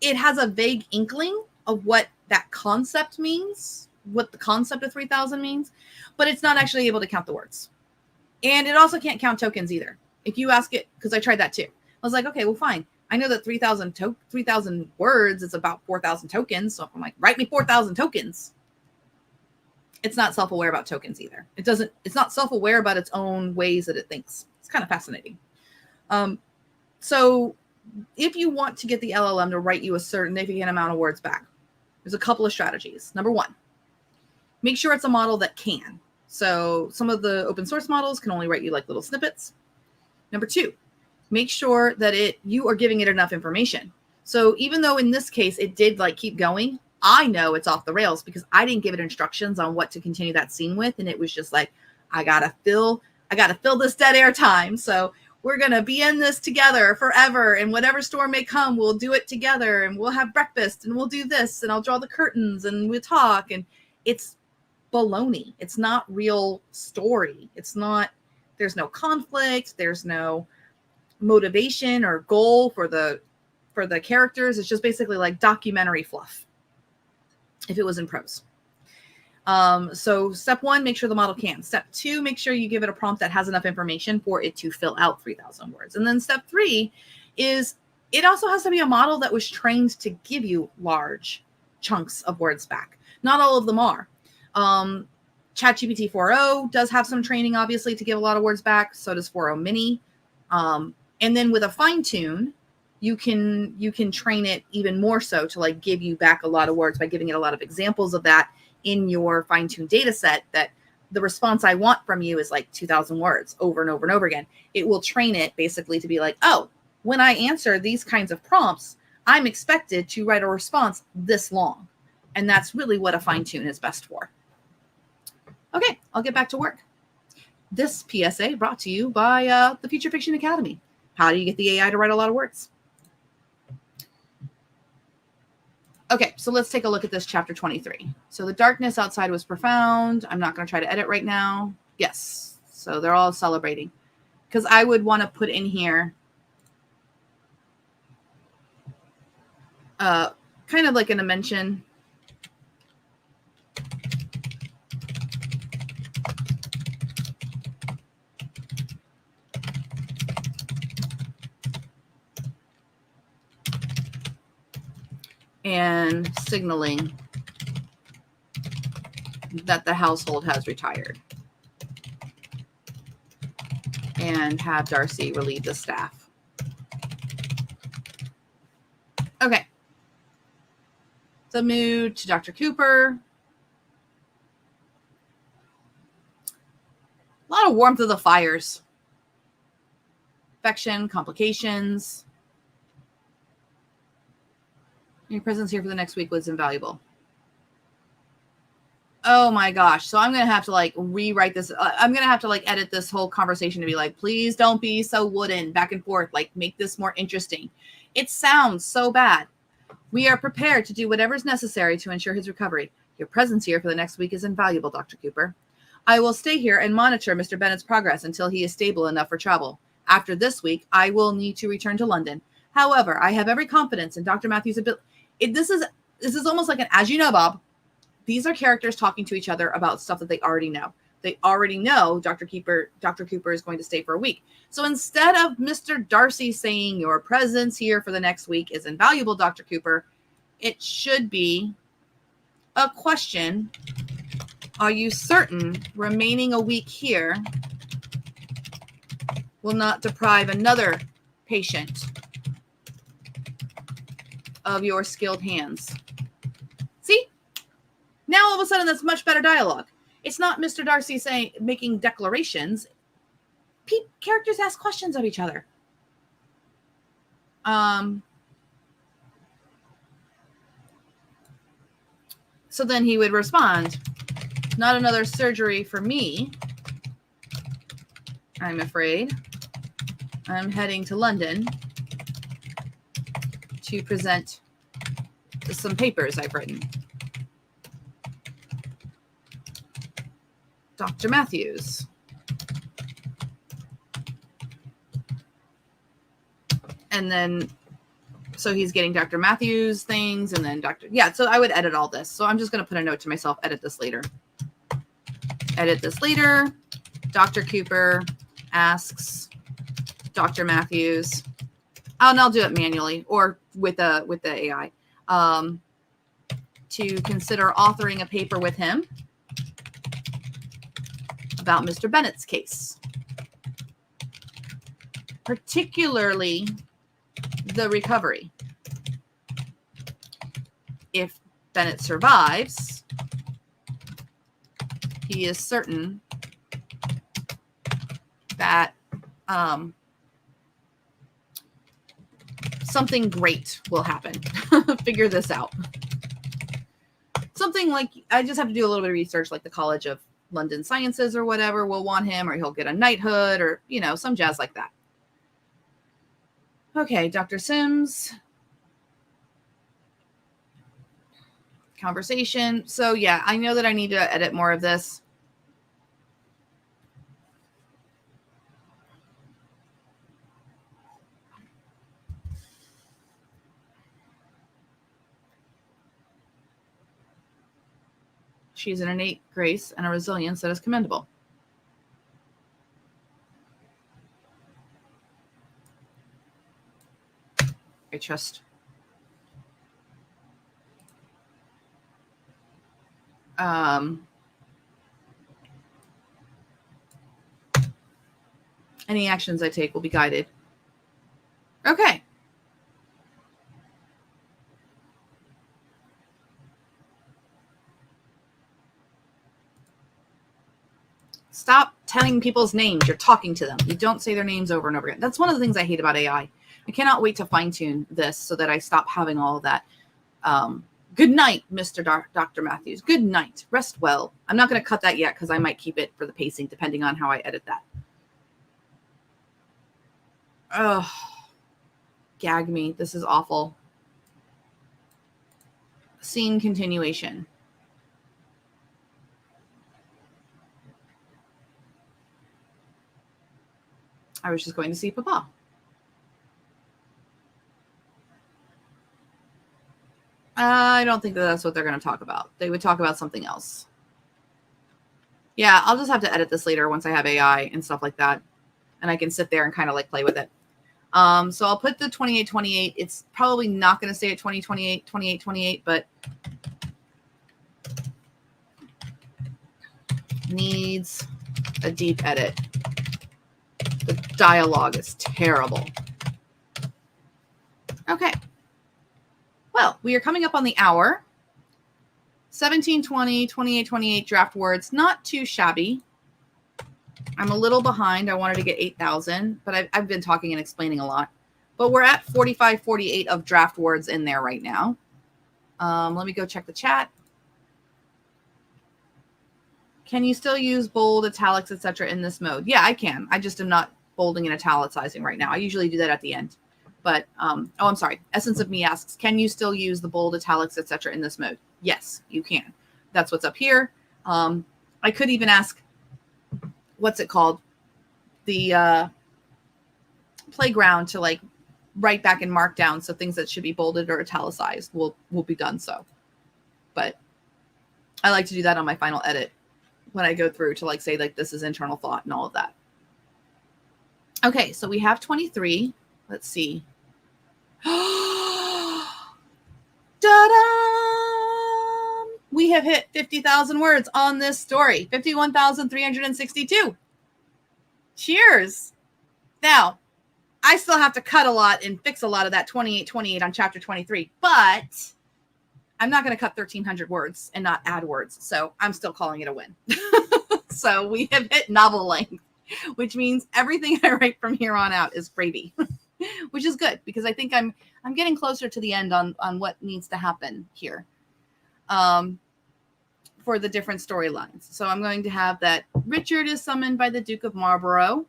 it has a vague inkling of what that concept means, what the concept of 3,000 means, but it's not actually able to count the words. And it also can't count tokens either. If you ask it, because I tried that too. I was like, okay, well, fine. I know that 3,000 words is about 4,000 tokens. So I'm like, write me 4,000 tokens. It's not self-aware about tokens either. It's not self-aware about its own ways that it thinks. It's kind of fascinating. So if you want to get the LLM to write you a significant amount of words back, there's a couple of strategies. Number one, make sure it's a model that can. So some of the open source models can only write you like little snippets. Number two, make sure that you are giving it enough information. So even though in this case it did like keep going, I know it's off the rails because I didn't give it instructions on what to continue that scene with. And it was just like, I gotta fill this dead air time. So we're going to be in this together forever. And whatever storm may come, we'll do it together and we'll have breakfast and we'll do this and I'll draw the curtains and we'll talk. And it's baloney. It's not real story. There's no conflict. There's no motivation or goal for the characters. It's just basically like documentary fluff if it was in prose. So step one, make sure the model can. Step two, make sure you give it a prompt that has enough information for it to fill out 3,000 words. And then step three is it also has to be a model that was trained to give you large chunks of words back. Not all of them are. ChatGPT 4.0 does have some training, obviously, to give a lot of words back. So does 4.0 Mini. And then with a fine tune, you can train it even more so to like give you back a lot of words by giving it a lot of examples of that in your fine-tuned data set, that the response I want from you is like 2,000 words over and over and over again. It will train it basically to be like, oh, when I answer these kinds of prompts, I'm expected to write a response this long. And that's really what a fine-tune is best for. Okay, I'll get back to work. This PSA brought to you by the Future Fiction Academy. How do you get the AI to write a lot of words? Okay, so let's take a look at this chapter 23. So the darkness outside was profound. I'm not going to try to edit right now. Yes, so they're all celebrating. Because I would want to put in here kind of like in a mention. And signaling that the household has retired. And have Darcy relieve the staff. Okay. The mood to Dr. Cooper. A lot of warmth of the fires. Infection, complications. Your presence here for the next week was invaluable. Oh my gosh. So I'm going to have to like rewrite this. I'm going to have to like edit this whole conversation to be like, please don't be so wooden back and forth. Like make this more interesting. It sounds so bad. We are prepared to do whatever is necessary to ensure his recovery. Your presence here for the next week is invaluable, Dr. Cooper. I will stay here and monitor Mr. Bennett's progress until he is stable enough for travel. After this week, I will need to return to London. However, I have every confidence in Dr. Matthews' ability. This is almost like an, as you know, Bob, these are characters talking to each other about stuff that they already know. They already know Dr. Cooper is going to stay for a week. So instead of Mr. Darcy saying your presence here for the next week is invaluable, Dr. Cooper, it should be a question. Are you certain remaining a week here will not deprive another patient of your skilled hands. See? Now all of a sudden that's much better dialogue. It's not Mr. Darcy making declarations. Characters ask questions of each other. So then he would respond, not another surgery for me, I'm afraid. I'm heading to London to present some papers I've written. Dr. Matthews. And then, so he's getting Dr. Matthews things and then so I would edit all this. So I'm just going to put a note to myself, edit this later. Edit this later. Dr. Cooper asks Dr. Matthews. And I'll do it manually or with the AI. To consider authoring a paper with him about Mr. Bennett's case. Particularly the recovery. If Bennett survives, he is certain that something great will happen. Figure this out. Something like, I just have to do a little bit of research, like the College of London Sciences or whatever will want him, or he'll get a knighthood or, some jazz like that. Okay, Dr. Sims. Conversation. So yeah, I know that I need to edit more of this. She has an innate grace and a resilience that is commendable. I trust. Any actions I take will be guided. Okay. Stop telling people's names. You're talking to them. You don't say their names over and over again. That's one of the things I hate about AI. I cannot wait to fine tune this so that I stop having all of that. Good night, Mr. Dr. Matthews. Good night. Rest well. I'm not going to cut that yet because I might keep it for the pacing depending on how I edit that. Oh, gag me. This is awful. Scene continuation. I was just going to see Papa. I don't think that that's what they're going to talk about. They would talk about something else. Yeah, I'll just have to edit this later once I have AI and stuff like that. And I can sit there and kind of like play with it. So I'll put the 2828. It's probably not going to stay at 2828, but needs a deep edit. The dialogue is terrible. Okay. Well, we are coming up on the hour. 1720, 2828 draft words. Not too shabby. I'm a little behind. I wanted to get 8,000, but I've been talking and explaining a lot. But we're at 4548 of draft words in there right now. Let me go check the chat. Can you still use bold, italics, etc. in this mode? Yeah, I can. I just am not bolding and italicizing right now. I usually do that at the end. But, I'm sorry. Essence of Me asks, can you still use the bold, italics, etc. in this mode? Yes, you can. That's what's up here. I could even ask, what's it called? The playground to like write back and mark down. So things that should be bolded or italicized will be done so. But I like to do that on my final edit when I go through to like say like this is internal thought and all of that. Okay, so we have 23. Let's see. Da-da! We have hit 50,000 words on this story. 51,362. Cheers. Now, I still have to cut a lot and fix a lot of that 28 on chapter 23, but I'm not going to cut 1,300 words and not add words. So I'm still calling it a win. So we have hit novel length, which means everything I write from here on out is gravy, which is good because I think I'm getting closer to the end on what needs to happen here for the different storylines. So I'm going to have that Richard is summoned by the Duke of Marlborough.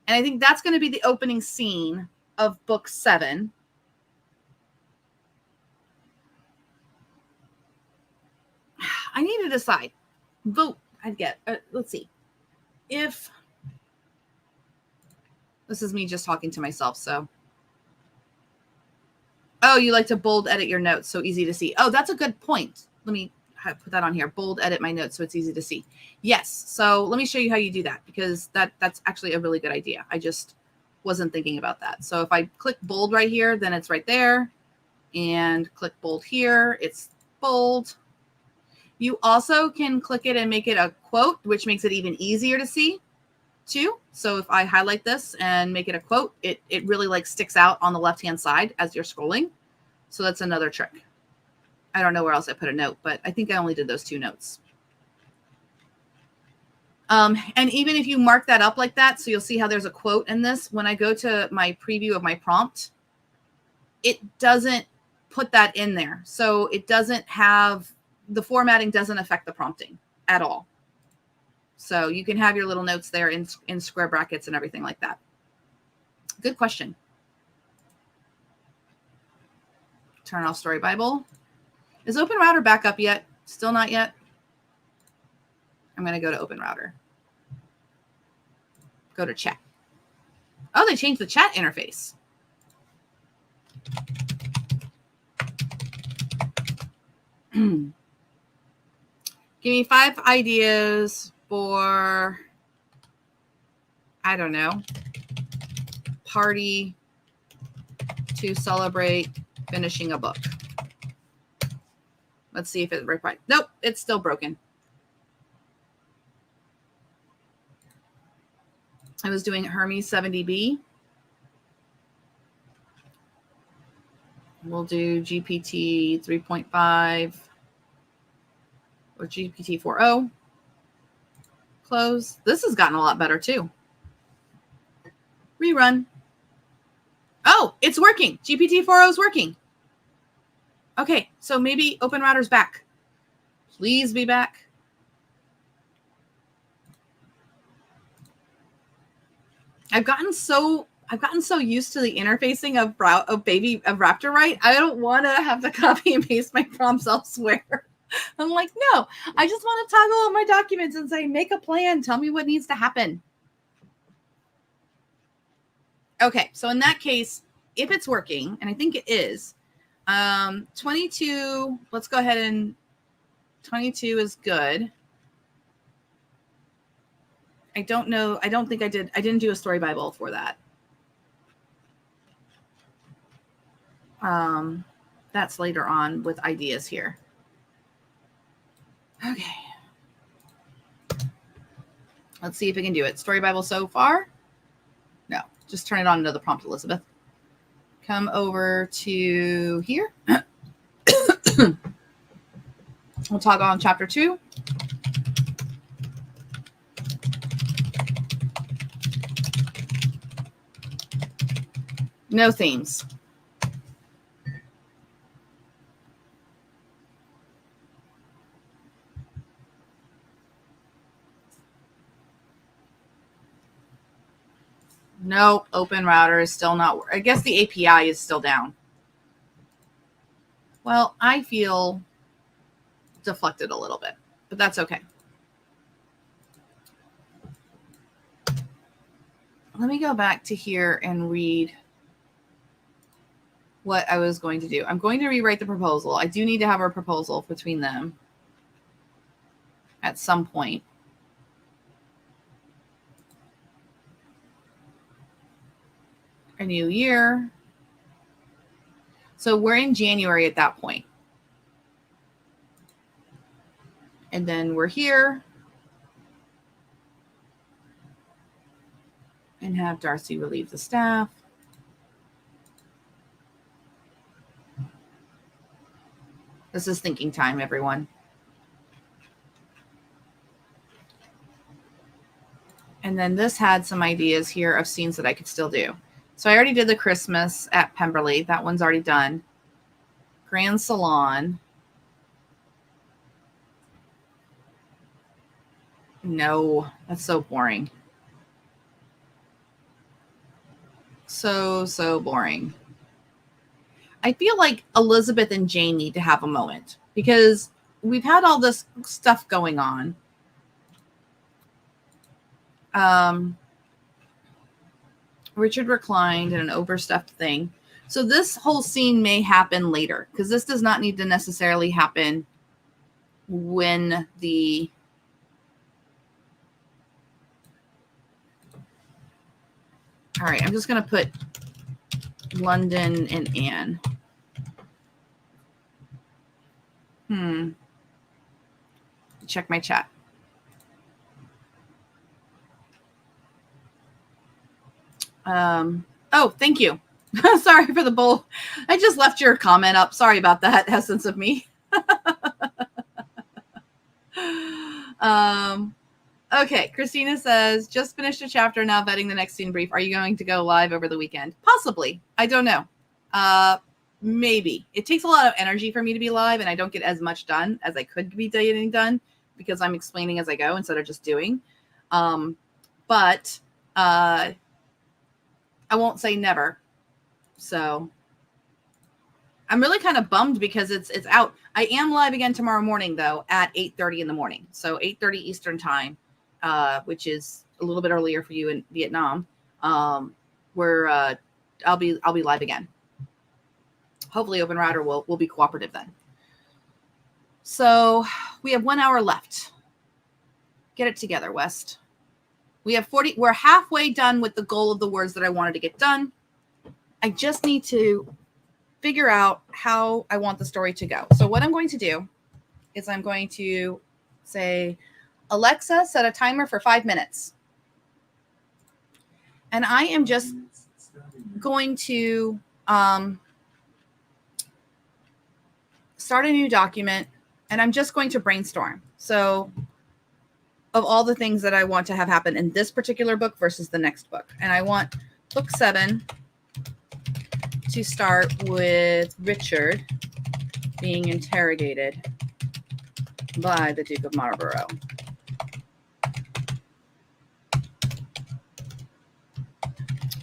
And I think that's going to be the opening scene of book 7. I need to decide. Vote. I'd get. Let's see. If this is me just talking to myself, so. Oh, you like to bold edit your notes, so easy to see. Oh, that's a good point. Let me put that on here. Bold edit my notes so it's easy to see. Yes. So let me show you how you do that because that's actually a really good idea. I just wasn't thinking about that. So if I click bold right here, then it's right there. And click bold here, it's bold. You also can click it and make it a quote, which makes it even easier to see too. So if I highlight this and make it a quote, it really like sticks out on the left-hand side as you're scrolling. So that's another trick. I don't know where else I put a note, but I think I only did those 2 notes. And even if you mark that up like that, so you'll see how there's a quote in this, when I go to my preview of my prompt, it doesn't put that in there. So it doesn't have, the formatting doesn't affect the prompting at all. So you can have your little notes there in square brackets and everything like that. Good question. Turn off Story Bible. Is Open Router back up yet? Still not yet? I'm going to go to Open Router. Go to chat. Oh, they changed the chat interface. Give me 5 ideas for, I don't know, party to celebrate finishing a book. Let's see if it replied. Nope, it's still broken. I was doing Hermes 70B. We'll do GPT 3.5 or GPT 4.0. Close. This has gotten a lot better too. Rerun. Oh, it's working. GPT 4.0 is working. Okay, so maybe Open Router's back. Please be back. I've gotten so used to the interfacing of Raptor, right? I don't want to have to copy and paste my prompts elsewhere. I'm like, no, I just want to toggle on my documents and say, make a plan. Tell me what needs to happen. Okay, so in that case, if it's working, and I think it is, 22, let's go ahead and 22 is good. I don't know. I don't think I didn't do a story Bible for that. That's later on with ideas here. Okay. Let's see if we can do it. Story Bible so far? No, just turn it on to the prompt, Elizabeth. Come over to here. We'll toggle on chapter 2. No themes. Nope, Open Router is still not. I guess the API is still down. Well, I feel deflected a little bit, but that's okay. Let me go back to here and read what I was going to do. I'm going to rewrite the proposal. I do need to have a proposal between them at some point. A new year. So we're in January at that point. And then we're here. And have Darcy relieve the staff. This is thinking time, everyone. And then this had some ideas here of scenes that I could still do. So I already did the Christmas at Pemberley. That one's already done. Grand Salon. No, that's so boring. So boring. I feel like Elizabeth and Jane need to have a moment because we've had all this stuff going on. Richard reclined in an overstuffed thing. So this whole scene may happen later because this does not need to necessarily happen when the all right, I'm just going to put London and Anne. Check my chat. Oh, thank you. Sorry for the bowl. I just left your comment up. Sorry about that, essence of me. Okay, Christina says, just finished a chapter, now vetting the next scene brief. Are you going to go live over the weekend? Possibly. I don't know. Maybe. It takes a lot of energy for me to be live, and I don't get as much done as I could be getting done because I'm explaining as I go instead of just doing. But I won't say never. So I'm really kind of bummed because it's out. I am live again tomorrow morning, though, at 8:30 in the morning. So 8:30 Eastern time, which is a little bit earlier for you in Vietnam. Where I'll be live again. Hopefully Open Router will be cooperative then. So we have 1 hour left. Get it together, West. We have 40. We're halfway done with the goal of the words that I wanted to get done. I just need to figure out how I want the story to go. So what I'm going to do is I'm going to say, Alexa, set a timer for 5 minutes. And I am just going to start a new document, and I'm just going to brainstorm. So of all the things that I want to have happen in this particular book versus the next book. And I want book 7 to start with Richard being interrogated by the Duke of Marlborough.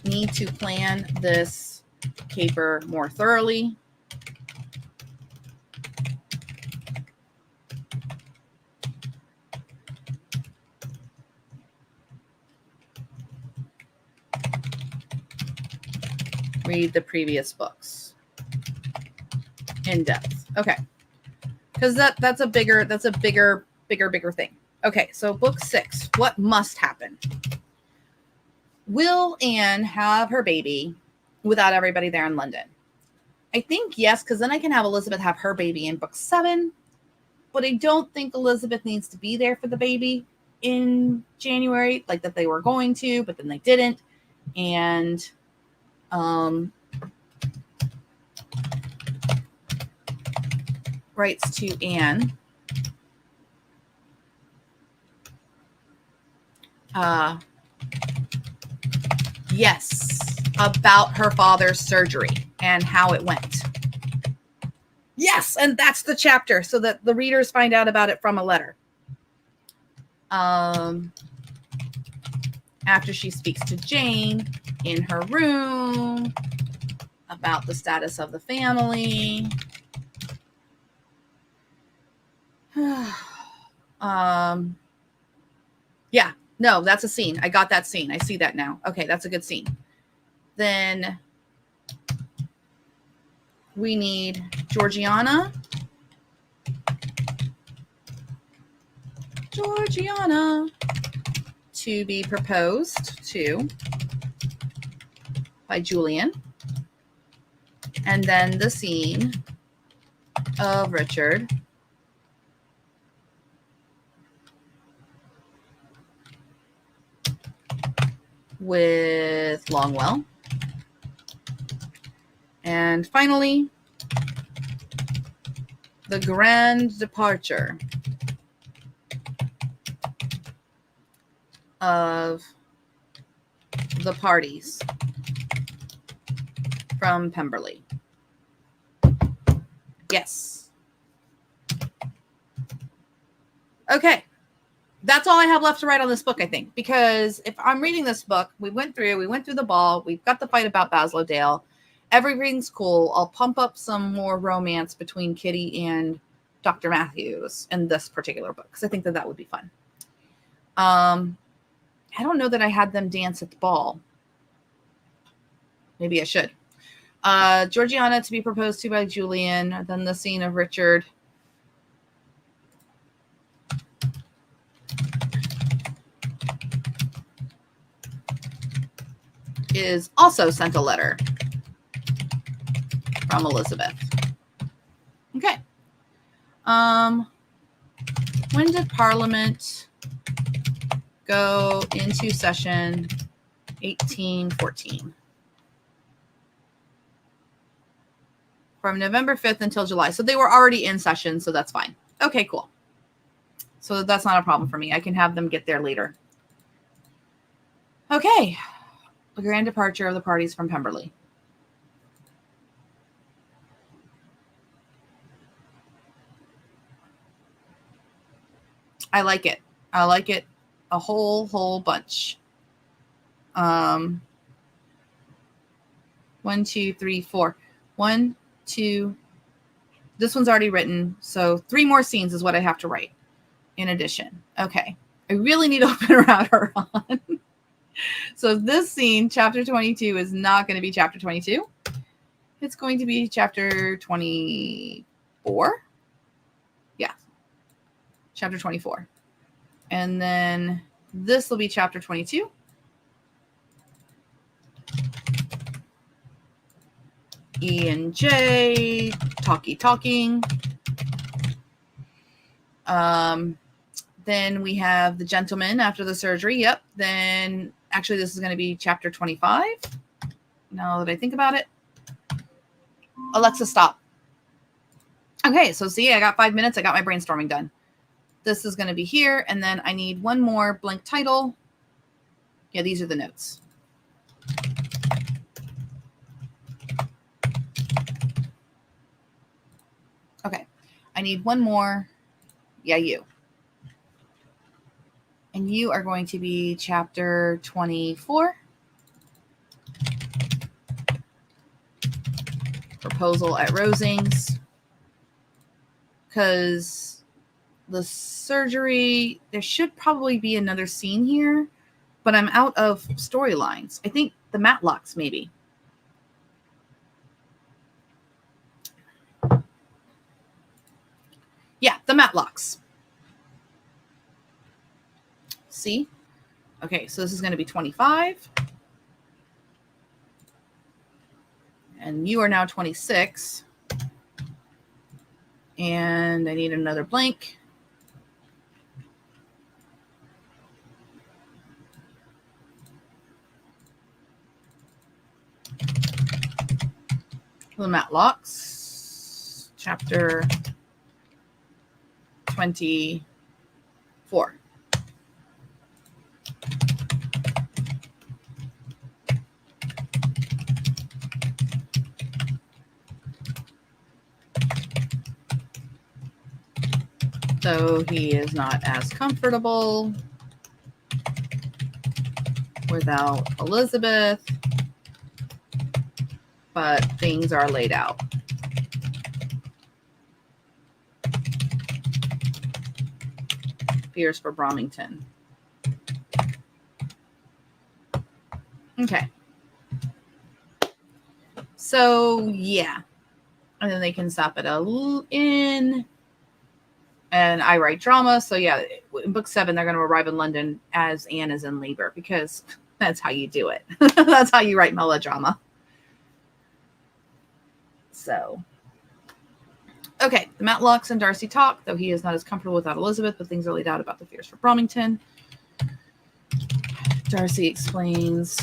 Need to plan this caper more thoroughly. Read the previous books in depth. Okay. Because that's a bigger thing. Okay, so book 6. What must happen? Will Anne have her baby without everybody there in London? I think yes, because then I can have Elizabeth have her baby in book 7. But I don't think Elizabeth needs to be there for the baby in January, like that they were going to, but then they didn't. And writes to Anne. Yes, about her father's surgery and how it went. Yes, and that's the chapter so that the readers find out about it from a letter. After she speaks to Jane in her room about the status of the family. Yeah, no, that's a scene. I got that scene. I see that now. Okay, that's a good scene. Then we need Georgiana. To be proposed to by Julian. And then the scene of Richard with Longwell. And finally, The grand departure of the parties from Pemberley. Yes. Okay. That's all I have left to write on this book, I think, because if I'm reading this book, we went through the ball. We've got the fight about Baslodale. Everything's cool. I'll pump up some more romance between Kitty and Dr. Matthews in this particular book, because I think that would be fun. I don't know that I had them dance at the ball. Maybe I should. Georgiana to be proposed to by Julian. Then the scene of Richard. Is also sent a letter from Elizabeth. Okay. When did Parliament go into session? 1814. From November 5th until July. So they were already in session, so that's fine. Okay, cool. So that's not a problem for me. I can have them get there later. Okay. The grand departure of the parties from Pemberley. I like it. I like it a whole bunch. 1, 2, 3, 4. 1, 2. This one's already written, so 3 more scenes is what I have to write in addition. Okay. I really need to open router on. So this scene, chapter 22, is not going to be chapter 22. It's going to be chapter 24. Yeah. Chapter 24. And then this will be chapter 22. E and J, talking. Then we have the gentleman after the surgery. Yep. Then actually this is going to be chapter 25. Now that I think about it. Alexa, stop. Okay. So see, I got 5 minutes. I got my brainstorming done. This is going to be here. And then I need one more blank title. Yeah, these are the notes. Okay. I need one more. Yeah, you. And you are going to be chapter 24. Proposal at Rosings. Because the surgery, there should probably be another scene here, but I'm out of storylines. I think the Matlocks, maybe. Yeah, the Matlocks. See? Okay, so this is going to be 25. And you are now 26. And I need another blank. The Matlocks, chapter 24. So he is not as comfortable without Elizabeth, but things are laid out. Fears for Bromington. Okay. So, yeah. And then they can stop at a inn. And I write drama. So, yeah, in book 7, they're going to arrive in London as Anne is in labor, because that's how you do it. That's how you write melodrama. So, okay. The Matlocks and Darcy talk, though he is not as comfortable without Elizabeth, but things are laid out about the fears for Bromington. Darcy explains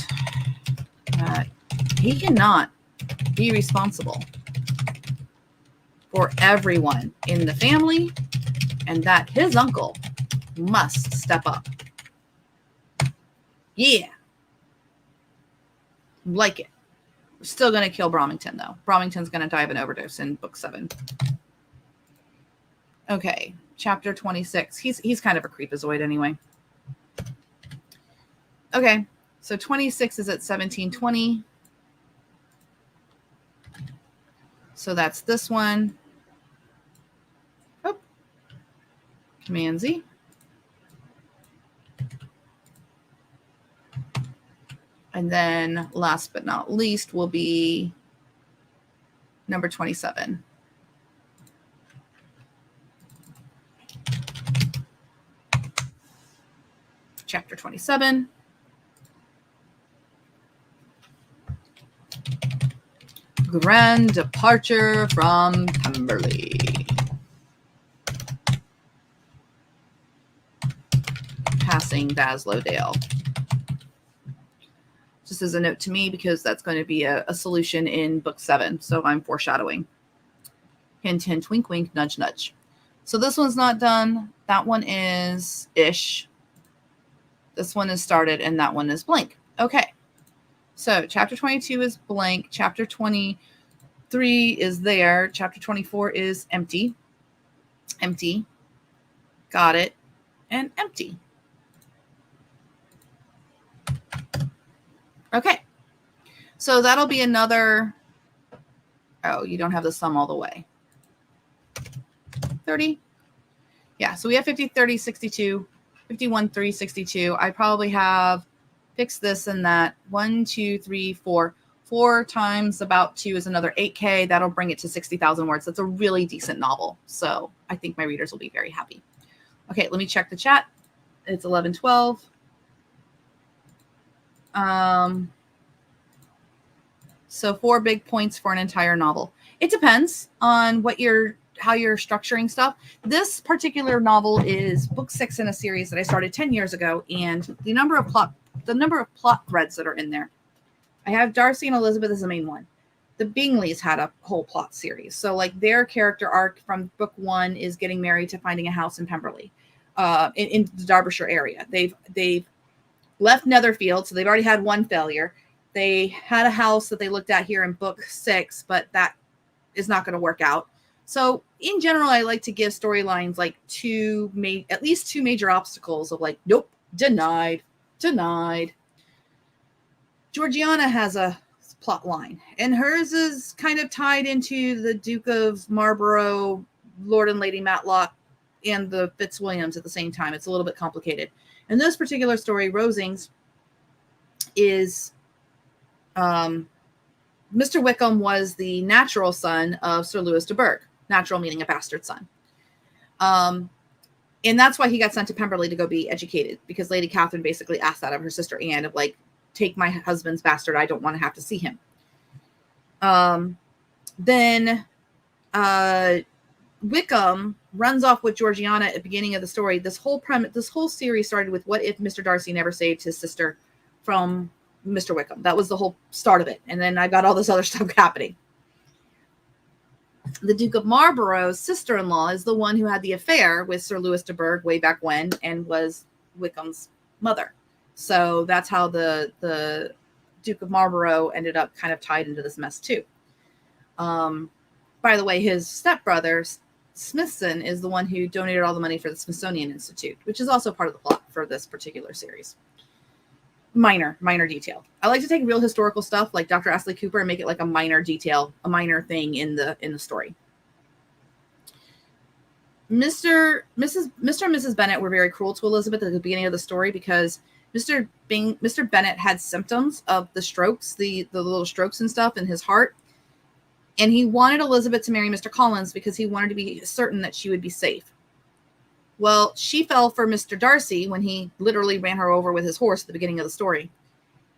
that he cannot be responsible for everyone in the family, and that his uncle must step up. Yeah. Like it. We're still going to kill Bromington, though. Bromington's going to die of an overdose in book 7. Okay, chapter 26. He's kind of a creepazoid anyway. Okay, so 26 is at 1720. So that's this one. Oh, Command Z. And then last but not least will be number 27. Chapter 27. Grand departure from Pemberley. Passing Daslowdale. Just as a note to me, because that's going to be a solution in book 7. So I'm foreshadowing. Hint, hint, wink, wink, nudge, nudge. So this one's not done. That one is ish. This one is started, and that one is blank. Okay. So chapter 22 is blank. Chapter 23 is there. Chapter 24 is empty. Empty. Got it. And empty. Okay. So that'll be another. Oh, you don't have the sum all the way. 30. Yeah, so we have 50, 30, 62, 51, 3, 62. I probably have fixed this and that. 1, 2, 3, 4. 4 times about 2 is another 8K. That'll bring it to 60,000 words. That's a really decent novel. So I think my readers will be very happy. Okay, let me check the chat. It's 11:12. So 4 big points for an entire novel. It depends on how you're structuring stuff. This particular novel is book 6 in a series that I started 10 years ago, and the number of plot threads that are in there. I have Darcy and Elizabeth as the main one. The Bingleys had a whole plot series. So like their character arc from book 1 is getting married to finding a house in Pemberley, in the Derbyshire area. They've left Netherfield, so they've already had one failure. They had a house that they looked at here in book 6, but that is not going to work out. So in general, I like to give storylines like at least two major obstacles of like, nope, denied. Georgiana has a plot line, and hers is kind of tied into the Duke of Marlborough, Lord and Lady Matlock, and the Fitzwilliams at the same time. It's a little bit complicated. In this particular story, Rosings is Mr. Wickham was the natural son of Sir Lewis de Burgh, natural meaning a bastard son. And that's why he got sent to Pemberley to go be educated, because Lady Catherine basically asked that of her sister Anne, of like, take my husband's bastard. I don't want to have to see him. Then Wickham runs off with Georgiana at the beginning of the story. This whole series started with what if Mr. Darcy never saved his sister from Mr. Wickham. That was the whole start of it. And then I got all this other stuff happening. The Duke of Marlborough's sister-in-law is the one who had the affair with Sir Lewis de Burgh way back when and was Wickham's mother. So that's how the Duke of Marlborough ended up kind of tied into this mess too. By the way, his stepbrother, Smithson, is the one who donated all the money for the Smithsonian Institute, which is also part of the plot for this particular series. Minor detail. I like to take real historical stuff like Dr. Astley Cooper and make it like a minor detail, a minor thing in the story. Mr. and Mrs. Bennet were very cruel to Elizabeth at the beginning of the story because Mr. Bennet had symptoms of the strokes, the little strokes and stuff in his heart. And he wanted Elizabeth to marry Mr. Collins because he wanted to be certain that she would be safe. Well, she fell for Mr. Darcy when he literally ran her over with his horse at the beginning of the story.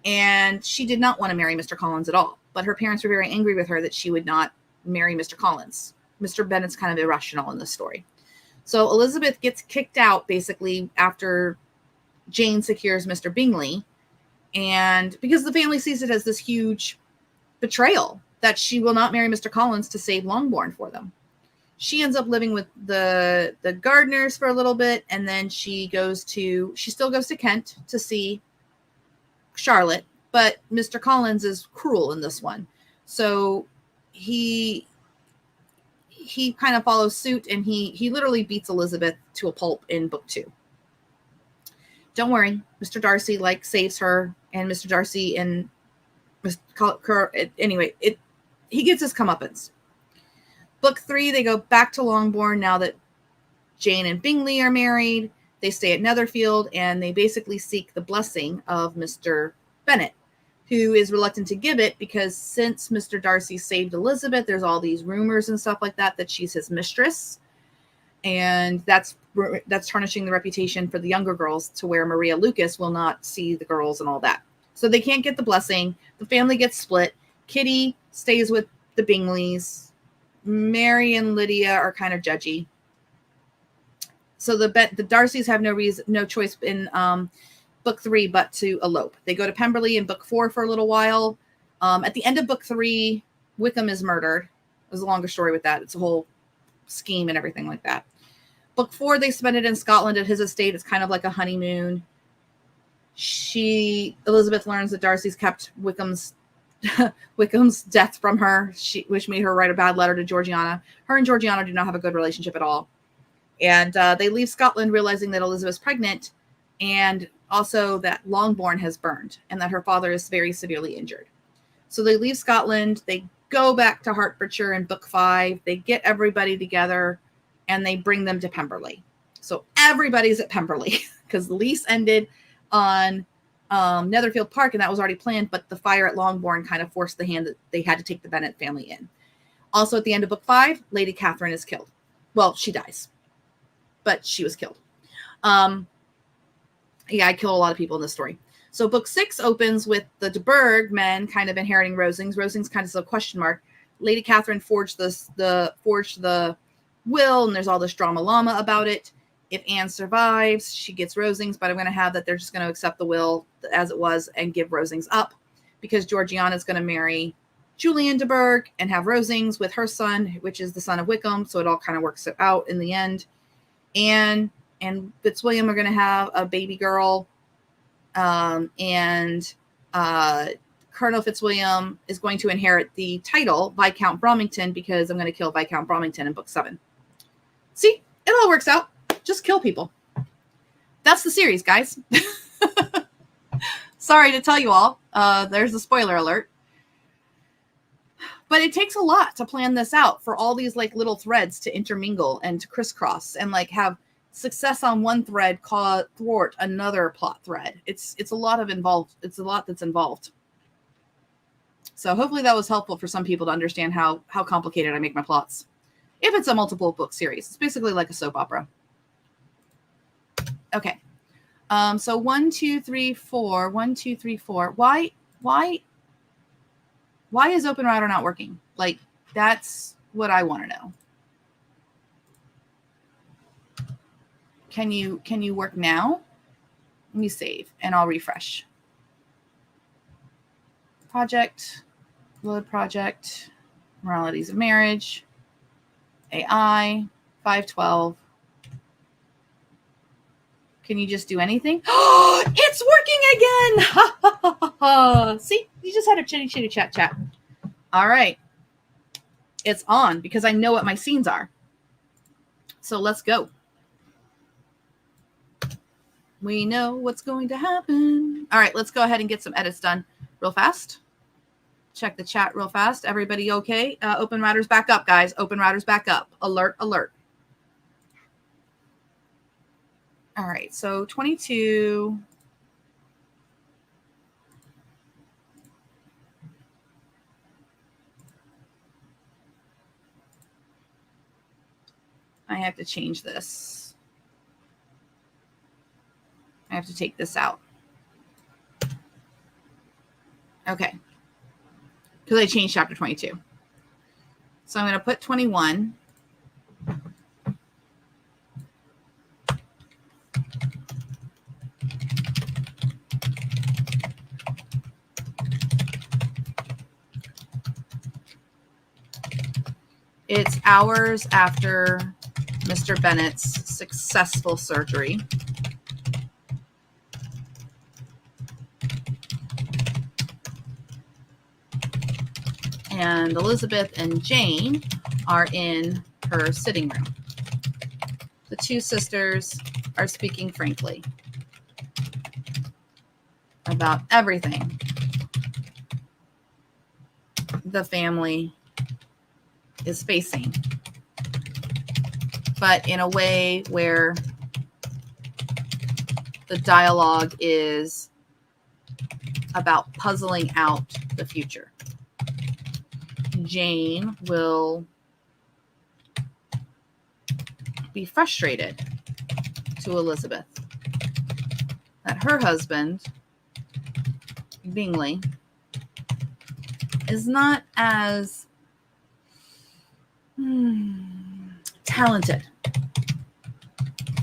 And she did not want to marry Mr. Collins at all. But her parents were very angry with her that she would not marry Mr. Collins. Mr. Bennet's kind of irrational in this story. So Elizabeth gets kicked out basically after Jane secures Mr. Bingley. And because the family sees it as this huge betrayal that she will not marry Mr. Collins to save Longbourn for them. she ends up living with the Gardners for a little bit, and then she still goes to Kent to see Charlotte, but Mr. Collins is cruel in this one. So he kind of follows suit, and he literally beats Elizabeth to a pulp in book 2. Don't worry, Mr. Darcy saves her, and Mr. Darcy and anyway, he gets his comeuppance. Book 3, they go back to Longbourn now that Jane and Bingley are married. They stay at Netherfield, and they basically seek the blessing of Mr. Bennet, who is reluctant to give it because since Mr. Darcy saved Elizabeth, there's all these rumors and stuff like that she's his mistress. And that's tarnishing the reputation for the younger girls to where Maria Lucas will not see the girls and all that. So they can't get the blessing. The family gets split. Kitty stays with the Bingleys. Mary and Lydia are kind of judgy. So the Darcys have no choice in book 3 but to elope. They go to Pemberley in book 4 for a little while. At the end of book 3, Wickham is murdered. There's a longer story with that. It's a whole scheme and everything like that. Book 4, they spend it in Scotland at his estate. It's kind of like a honeymoon. Elizabeth learns that Darcy's kept Wickham's death from her, which made her write a bad letter to Georgiana. Her and Georgiana do not have a good relationship at all. And they leave Scotland realizing that Elizabeth's pregnant, and also that Longbourn has burned and that her father is very severely injured. So they leave Scotland. They go back to Hertfordshire in book 5. They get everybody together and they bring them to Pemberley. So everybody's at Pemberley because the lease ended on Netherfield Park, and that was already planned, but the fire at Longbourn kind of forced the hand that they had to take the Bennet family in. Also at the end of book 5, Lady Catherine is killed. Well, she dies, but she was killed. I kill a lot of people in this story. So book 6 opens with the de Burgh men kind of inheriting Rosings. Rosings kind of is a question mark. Lady Catherine forged the will, and there's all this drama llama about it. If Anne survives, she gets Rosings, but I'm going to have that they're just going to accept the will as it was and give Rosings up because Georgiana is going to marry Julian de Burgh and have Rosings with her son, which is the son of Wickham. So it all kind of works out in the end. Anne and Fitzwilliam are going to have a baby girl. And Colonel Fitzwilliam is going to inherit the title Viscount Bromington because I'm going to kill Viscount Bromington in book 7. See, it all works out. Just kill people. That's the series, guys. Sorry to tell you all. There's a spoiler alert. But it takes a lot to plan this out for all these little threads to intermingle and to crisscross and have success on one thread thwart another plot thread. It's a lot that's involved. So hopefully that was helpful for some people to understand how complicated I make my plots. If it's a multiple book series, it's basically like a soap opera. Okay. So 1, 2, 3, 4. 1, 2, 3, 4. Why is Open Router not working? That's what I want to know. Can you work now? Let me save and I'll refresh. Load project, Moralities of Marriage, AI, 512. Can you just do anything? Oh, it's working again! See, you just had a chitty chat. All right. It's on because I know what my scenes are. So let's go. We know what's going to happen. All right, let's go ahead and get some edits done real fast. Check the chat real fast. Everybody okay? Open Router's back up, guys. Open Router's back up. Alert, alert. All right, so 22. I have to change this. I have to take this out. Okay. Because I changed chapter 22. So I'm going to put 21. It's hours after Mr. Bennett's successful surgery. And Elizabeth and Jane are in her sitting room. The two sisters are speaking frankly about everything the family is facing, but in a way where the dialogue is about puzzling out the future. Jane will be frustrated to Elizabeth that her husband, Bingley, is not as talented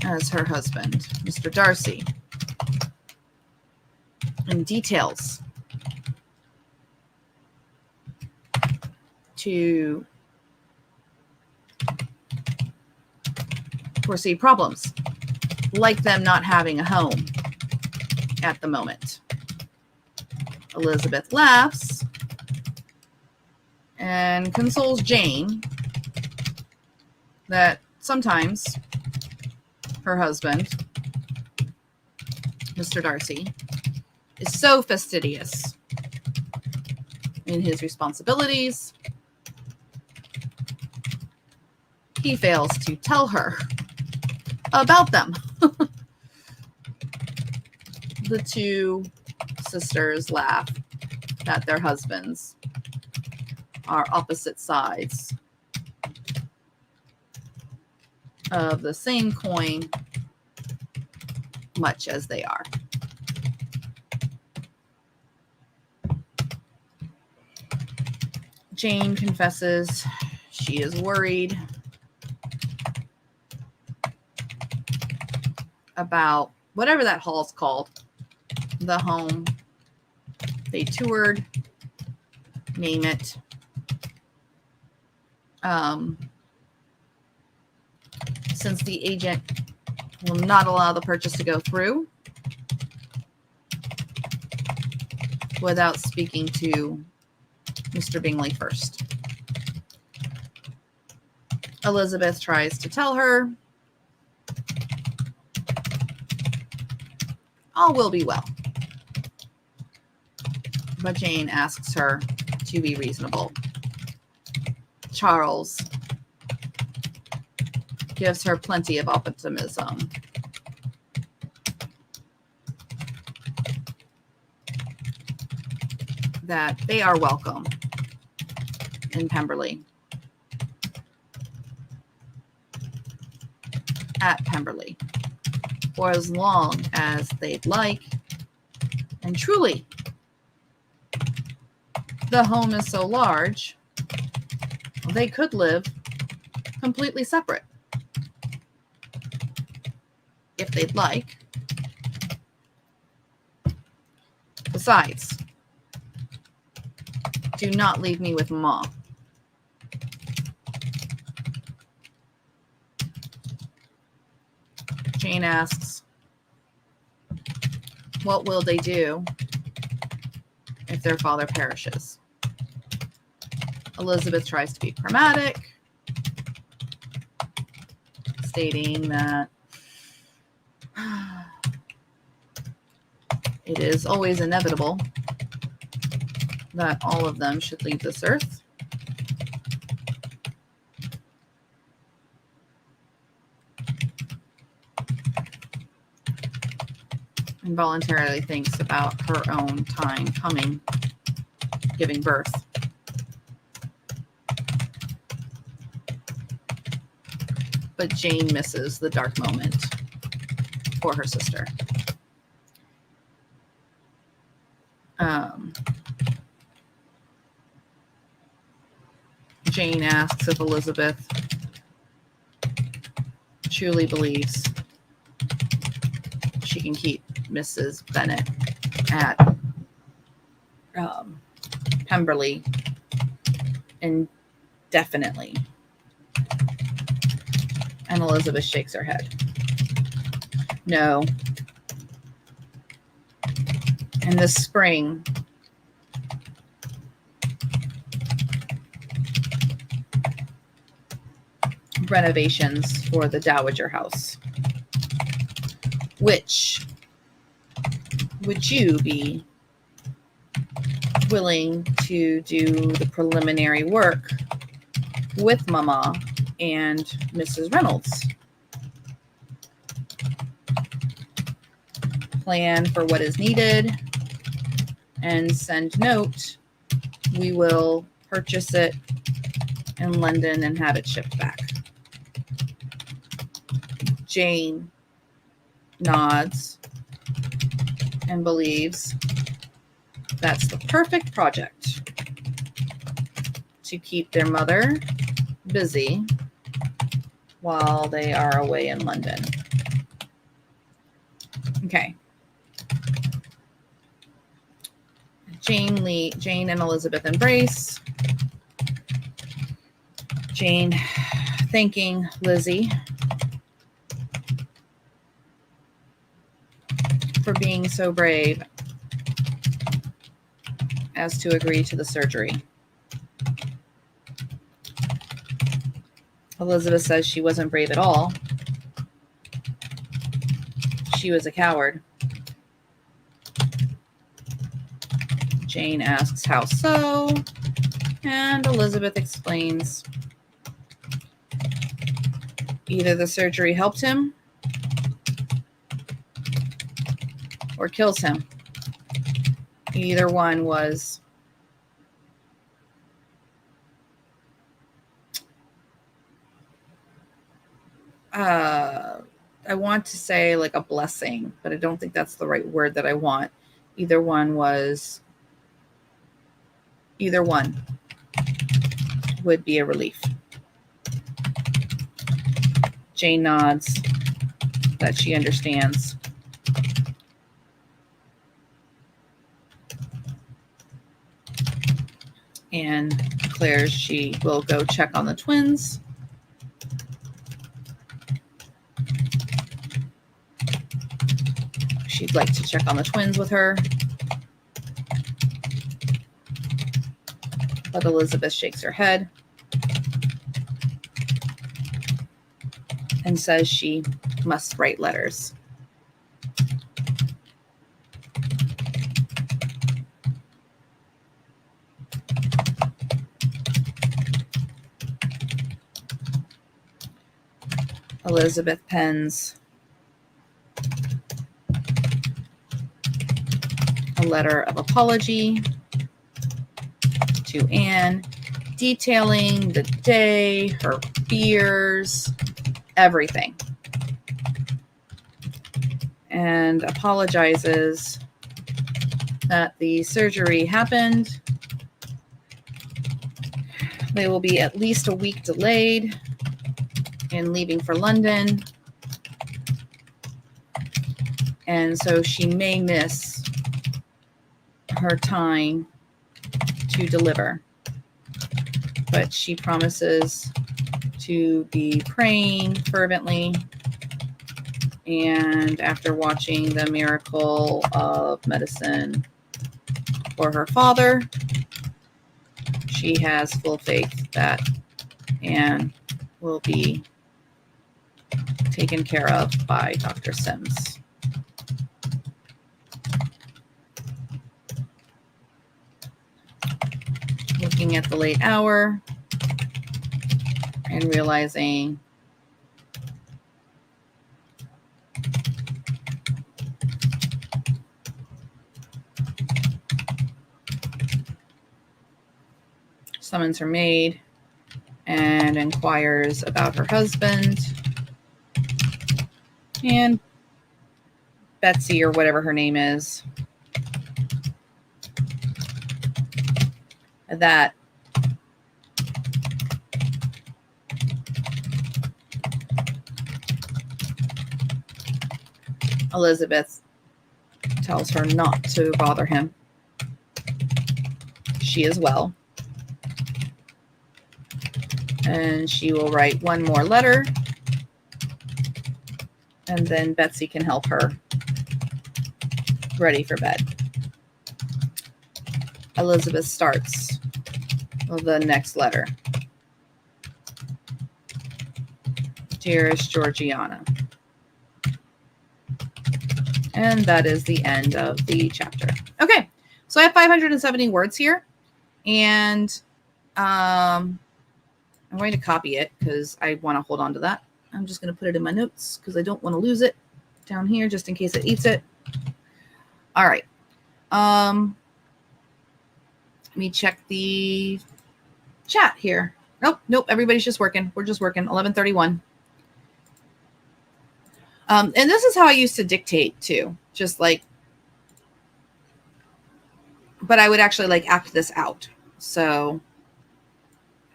as her husband, Mr. Darcy, in details to foresee problems, like them not having a home at the moment. Elizabeth laughs and consoles Jane that sometimes her husband, Mr. Darcy, is so fastidious in his responsibilities, he fails to tell her about them. The two sisters laugh that their husbands are opposite sides of the same coin, much as they are. Jane confesses she is worried about whatever that hall's called, the home they toured, name it. Since the agent will not allow the purchase to go through without speaking to Mr. Bingley first. Elizabeth tries to tell her all will be well, but Jane asks her to be reasonable. Charles gives her plenty of optimism. That they are welcome in Pemberley. At Pemberley. For as long as they'd like. And truly, the home is so large, they could live completely separate. If they'd like. Besides, do not leave me with Ma. Jane asks, what will they do if their father perishes? Elizabeth tries to be pragmatic, stating that it is always inevitable that all of them should leave this earth. Involuntarily thinks about her own time coming, giving birth. But Jane misses the dark moment for her sister. Jane asks if Elizabeth truly believes she can keep Mrs. Bennet at Pemberley indefinitely. And Elizabeth shakes her head. No. In the spring, renovations for the Dowager House. Which would you be willing to do the preliminary work with Mama and Mrs. Reynolds? Plan for what is needed and send note. We will purchase it in London and have it shipped back. Jane nods and believes that's the perfect project to keep their mother busy while they are away in London. Okay. Jane and Elizabeth embrace. Jane thanking Lizzie for being so brave as to agree to the surgery. Elizabeth says she wasn't brave at all. She was a coward. Jane asks how so, and Elizabeth explains either the surgery helped him or kills him. Either one was I want to say like a blessing, but I don't think that's the right word that I want. Either one would be a relief. Jane nods that she understands. And declares she will go check on the twins. She'd like to check on the twins with her. But Elizabeth shakes her head and says she must write letters. Elizabeth pens a letter of apology to Anne, detailing the day, her fears, everything. And apologizes that the surgery happened. They will be at least a week delayed in leaving for London. And so she may miss her time to deliver. But she promises to be praying fervently. And after watching the miracle of medicine for her father, she has full faith that Anne will be taken care of by Dr. Sims. Looking at the late hour and realizing summons her maid and inquires about her husband, and Betsy, or whatever her name is, that Elizabeth tells her not to bother him. She is well. And she will write one more letter And then Betsy can help her ready for bed. Elizabeth starts the next letter. Dearest Georgiana. And that is the end of the chapter. Okay, so I have 570 words here, and I'm going to copy it because I want to hold on to that. I'm just going to put it in my notes because I don't want to lose it down here just in case it eats it. All right. Let me check the chat here. Nope. Everybody's just working. We're just working. 11:31. And this is how I used to dictate too. Just like, but I would actually like act this out. So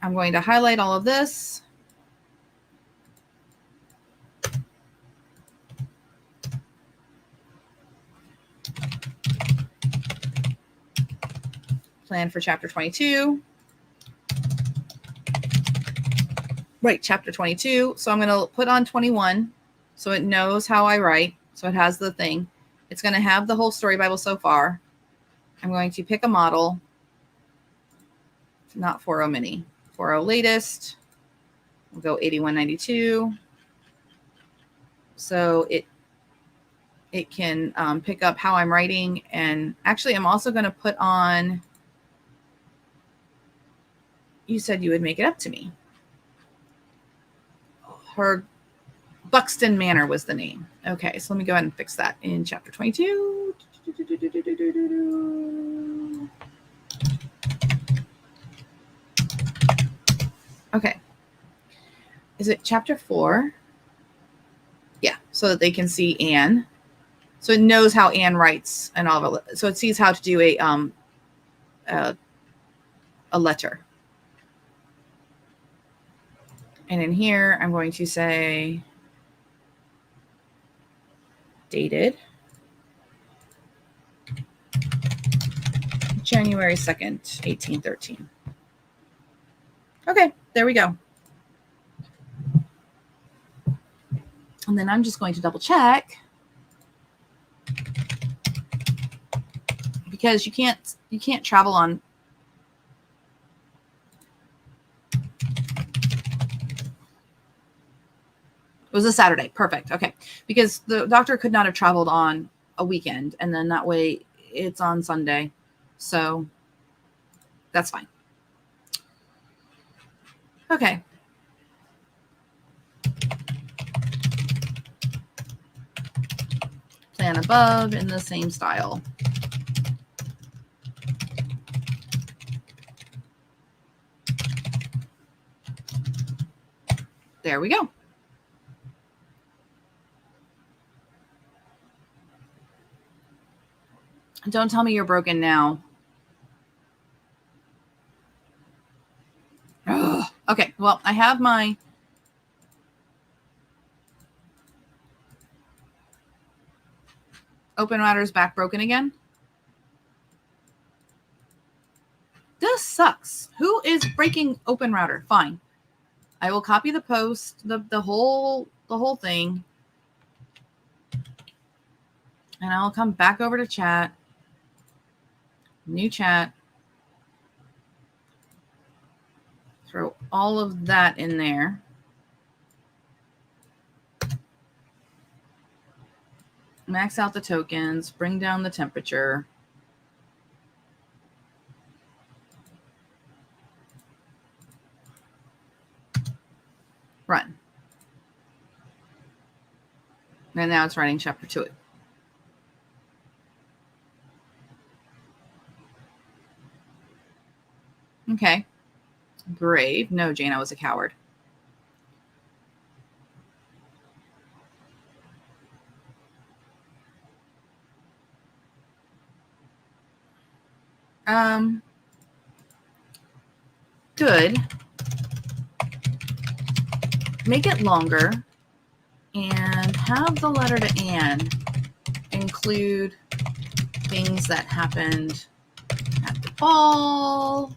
I'm going to highlight all of this. Plan for chapter 22. Right, chapter 22. So I'm going to put on 21 so it knows how I write. So it has the thing. It's going to have the whole story Bible so far. I'm going to pick a model. Not 4.0 mini. 4.0 latest. We'll go 8192. So it can pick up how I'm writing. And actually, I'm also going to put on, you said you would make it up to me. Her Buxton Manor was the name. Okay, so let me go ahead and fix that in chapter 22. Okay. Is it chapter 4? Yeah, so that they can see Anne. So it knows how Anne writes and all of it. So it sees how to do a letter. And in here, I'm going to say dated January 2nd, 1813. Okay, there we go. And then I'm just going to double check because you can't travel on. It was a Saturday. Perfect. Okay. Because the doctor could not have traveled on a weekend. And then that way it's on Sunday. So that's fine. Okay. Plan above in the same style. There we go. Don't tell me you're broken now. Ugh. Okay, well, I have my Open Router's back broken again. This sucks. Who is breaking Open Router? Fine. I will copy the post, the whole thing. And I'll come back over to chat. New chat. Throw all of that in there. Max out the tokens. Bring down the temperature. Run. And now it's writing chapter 2. Okay. Brave. No, Jane, I was a coward. Good. Make it longer and have the letter to Anne include things that happened at the ball,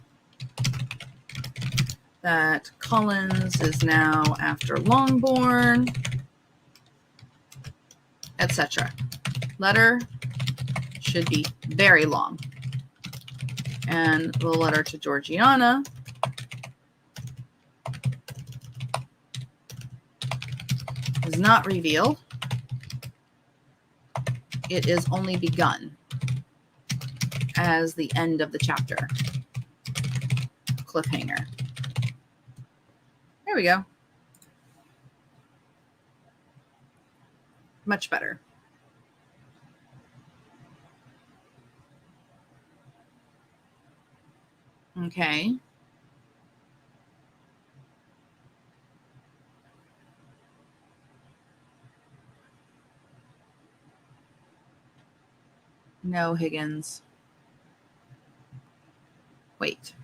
that Collins is now after Longbourn, etc. Letter should be very long. And the letter to Georgiana is not revealed. It is only begun as the end of the chapter. Cliffhanger. There we go. Much better. Okay. No, Higgins. Wait.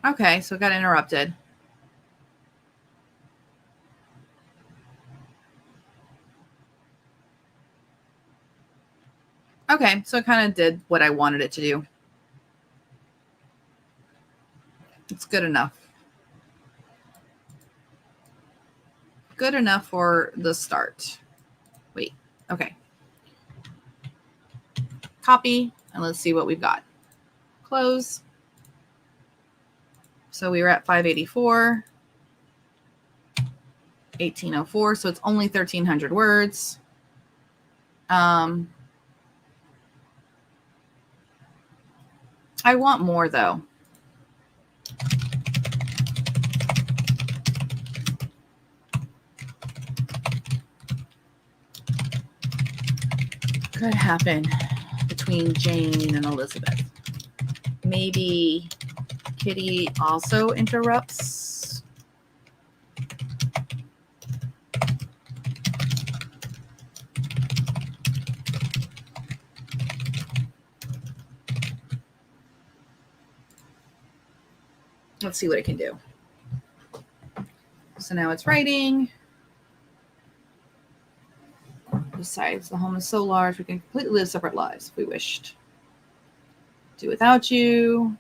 Okay, so it got interrupted. Okay, so it kind of did what I wanted it to do. It's good enough. Good enough for the start. Wait, okay. Copy, and let's see what we've got. Close. So we were at 584. 1804, so it's only 1,300 words. I want more, though. Could happen between Jane and Elizabeth. Maybe Kitty also interrupts. Let's see what it can do. So now it's writing. Besides, the home is so large, we can completely live separate lives if we wished. Do without you.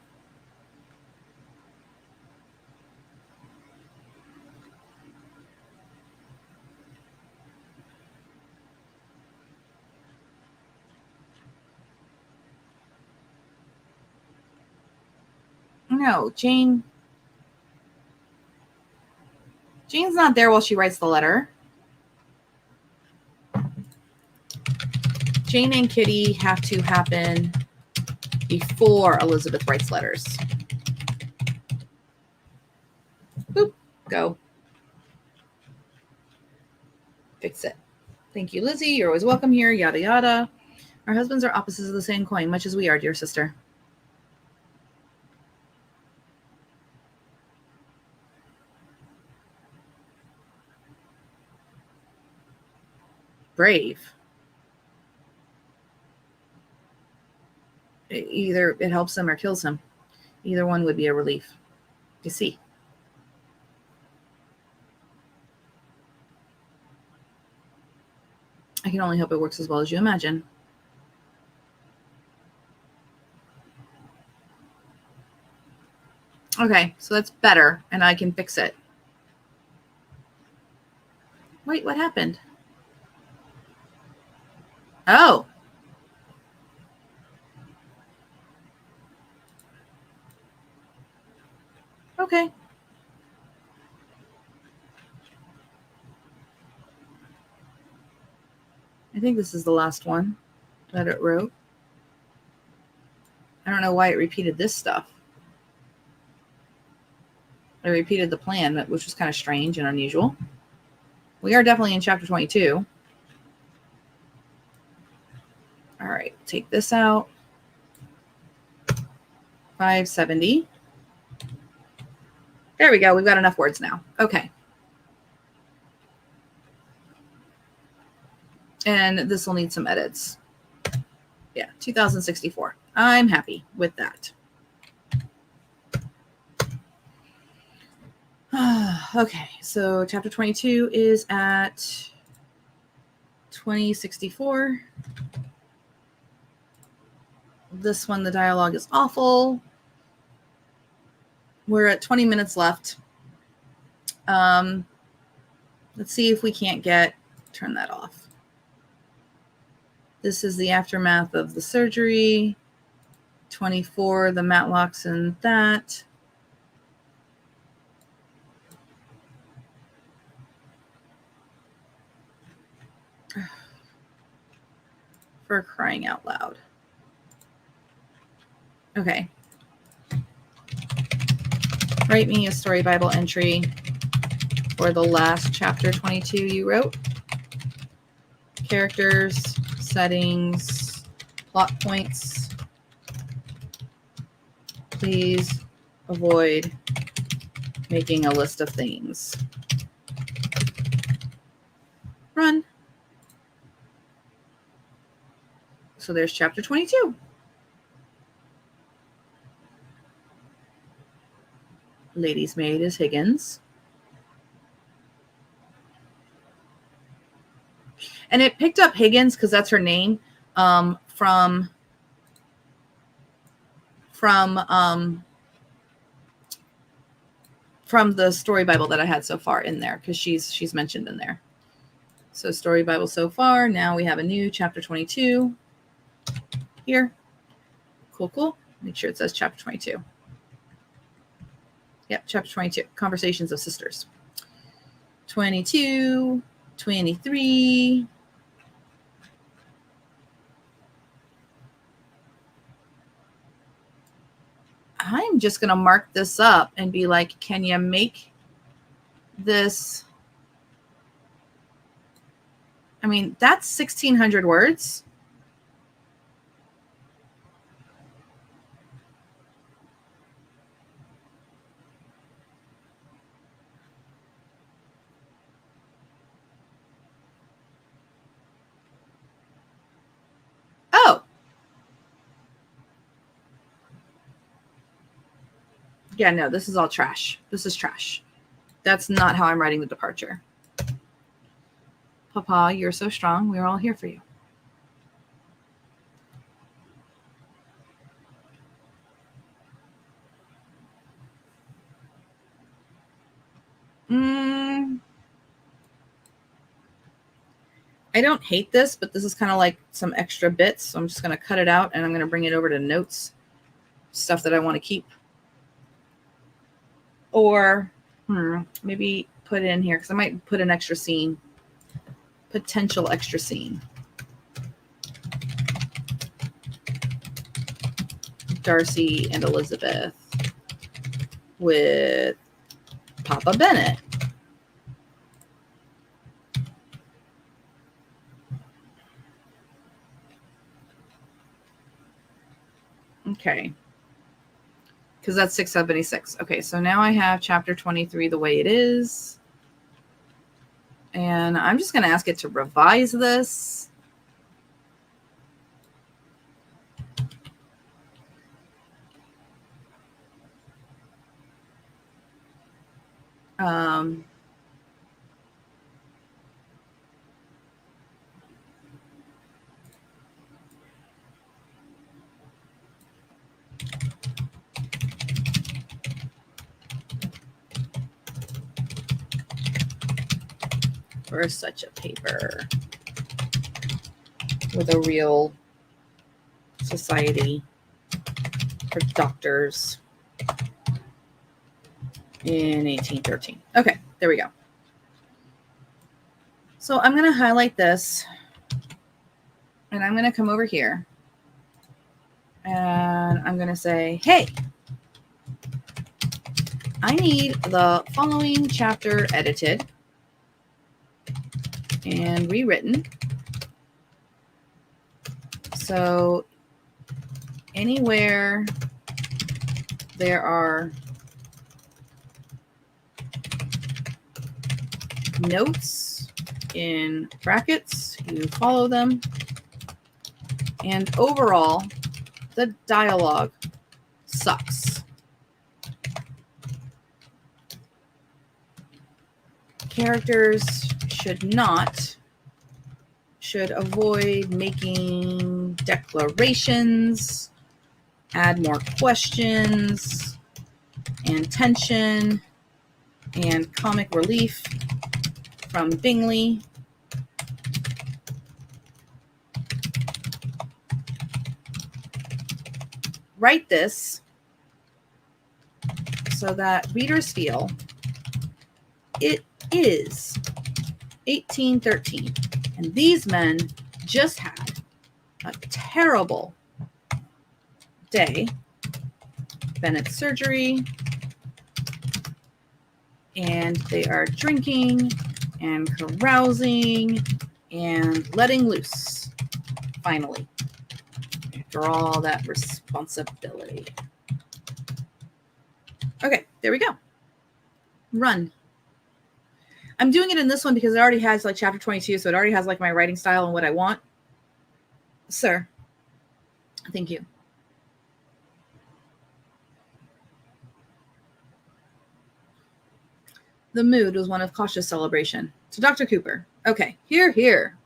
No, Jane's not there while she writes the letter. Jane and Kitty have to happen before Elizabeth writes letters. Boop, go. Fix it. Thank you, Lizzie. You're always welcome here, yada, yada. Our husbands are opposites of the same coin, much as we are, dear sister. Brave. Either it helps him or kills him. Either one would be a relief. You see. I can only hope it works as well as you imagine. Okay, so that's better, and I can fix it. Wait, what happened? Oh. Okay. I think this is the last one that it wrote. I don't know why it repeated this stuff. It repeated the plan, which was kind of strange and unusual. We are definitely in chapter 22. All right, take this out. 570. There we go. We've got enough words now. Okay. And this will need some edits. Yeah, 2064. I'm happy with that. Okay, so chapter 22 is at 2064. This one, the dialogue is awful. We're at 20 minutes left. Let's see if we can't turn that off. This is the aftermath of the surgery. 24, the Matlocks and that. For crying out loud. Okay. Write me a story Bible entry for the last chapter 22 you wrote. Characters, settings, plot points. Please avoid making a list of things. Run. So there's chapter 22. Lady's maid is Higgins. And it picked up Higgins because that's her name from the story Bible that I had so far in there, because she's mentioned in there. So story Bible so far. Now we have a new chapter 22 here. Cool. Make sure it says chapter 22. Yep, chapter 22. Conversations of Sisters. 22, 23. I'm just going to mark this up and be like, can you make this? I mean, that's 1,600 words. Oh. Yeah, no, this is all trash. This is trash. That's not how I'm writing the departure. Papa, you're so strong. We're all here for you. I don't hate this, but this is kind of like some extra bits. So I'm just going to cut it out and I'm going to bring it over to notes, stuff that I want to keep. Or maybe put in here because I might put an extra scene, potential extra scene. Darcy and Elizabeth with Papa Bennett. Okay. Because that's 676. Okay, so now I have chapter 23 the way it is. And I'm just going to ask it to revise this. For such a paper with a real society for doctors in 1813. Okay, there we go. So I'm going to highlight this and I'm going to come over here and I'm going to say, hey, I need the following chapter edited and rewritten. So anywhere there are notes in brackets, you follow them. And overall, the dialogue sucks. Characters should avoid making declarations, add more questions and tension and comic relief from Bingley. Write this so that readers feel it is 1813, and these men just had a terrible day. Bennett's surgery, and they are drinking and carousing and letting loose, finally, after all that responsibility. Okay, there we go. Run. I'm doing it in this one because it already has like chapter 22, so it already has like my writing style and what I want. Sir, thank you. The mood was one of cautious celebration. To Dr. Cooper. Okay, here.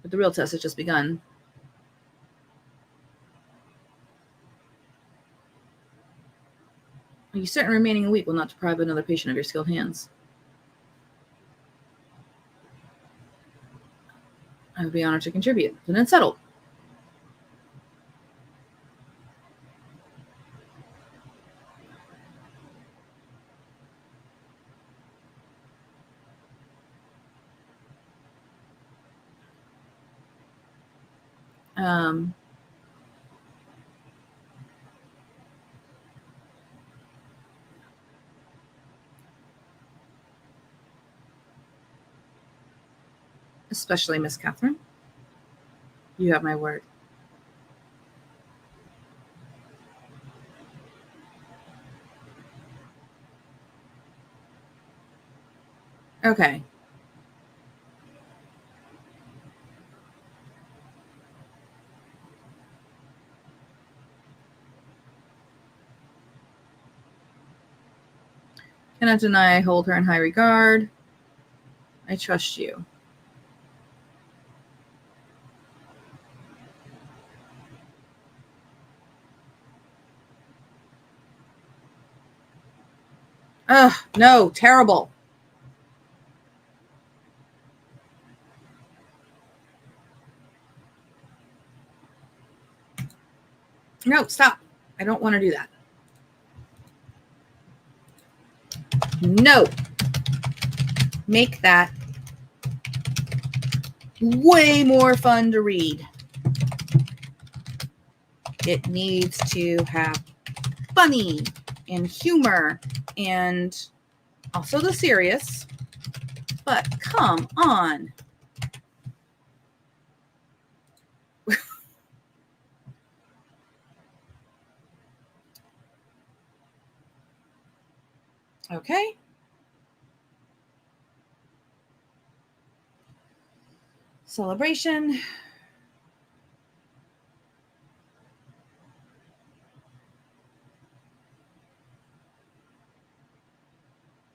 But the real test has just begun. Are you certain remaining a week will not deprive another patient of your skilled hands? I would be honored to contribute. Then it's settled. Especially Miss Catherine. You have my word. Okay. Cannot deny I hold her in high regard. I trust you. Ugh, no, terrible. No, stop. I don't want to do that. No. Make that way more fun to read. It needs to have funny and humor and also the serious. But come on. Okay. Celebration.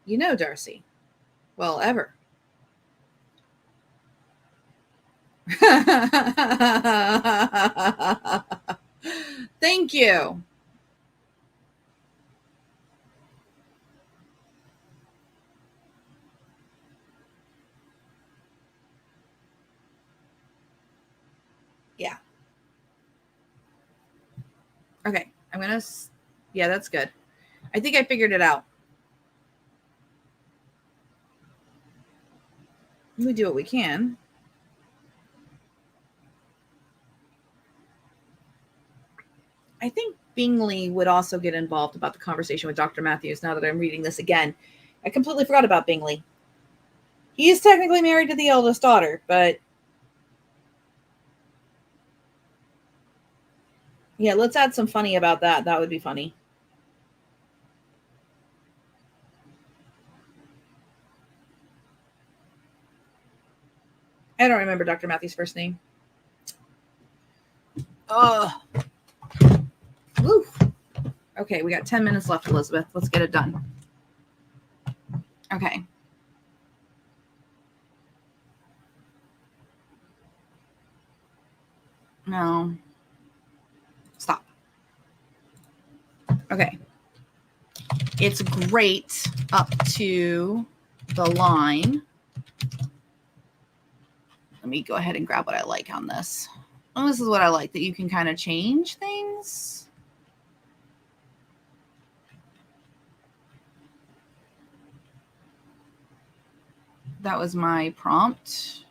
You know, Darcy. Well, ever. Thank you. Yeah. Okay. Yeah, that's good. I think I figured it out. We do what we can. I think Bingley would also get involved about the conversation with Dr. Matthews now that I'm reading this again. I completely forgot about Bingley. He is technically married to the eldest daughter, but yeah, let's add some funny about that. That would be funny. I don't remember Dr. Matthews' first name. Woo. Okay, we got 10 minutes left, Elizabeth. Let's get it done. Okay. No. Stop. Okay. It's great up to the line. Let me go ahead and grab what I like on this. Oh, this is what I like, that you can kind of change things. That was my prompt.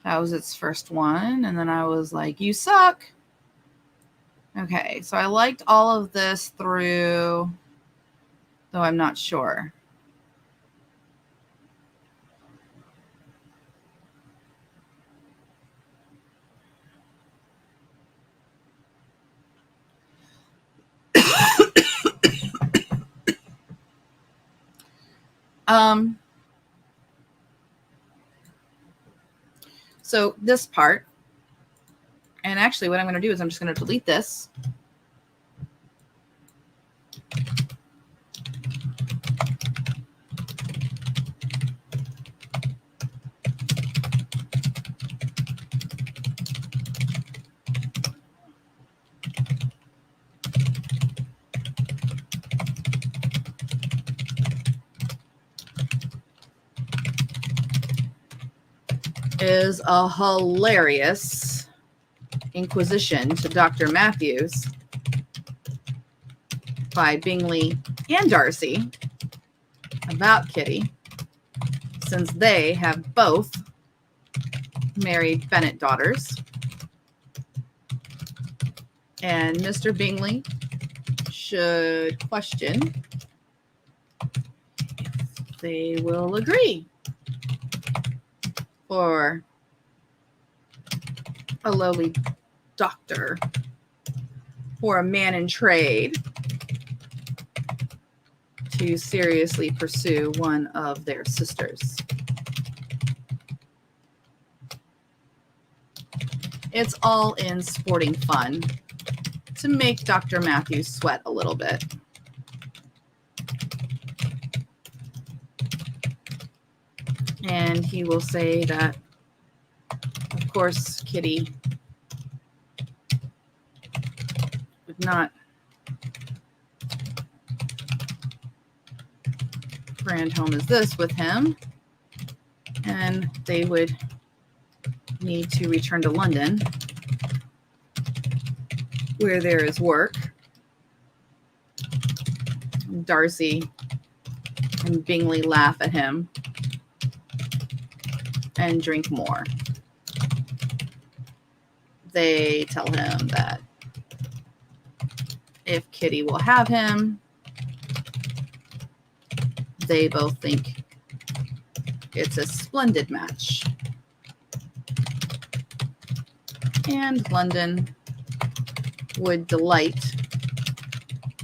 That was its first one. And then I was like, you suck. Okay, so I liked all of this through, though I'm not sure. So this part, and actually what I'm going to do is I'm just going to delete this. Is a hilarious inquisition to Dr. Matthews by Bingley and Darcy about Kitty, since they have both married Bennet daughters. And Mr. Bingley should question if they will agree for a lowly doctor or a man in trade to seriously pursue one of their sisters. It's all in sporting fun to make Dr. Matthews sweat a little bit. And he will say that, of course, Kitty would not grand home as this with him, and they would need to return to London, where there is work. Darcy and Bingley laugh at him and drink more. They tell him that if Kitty will have him, they both think it's a splendid match. And London would delight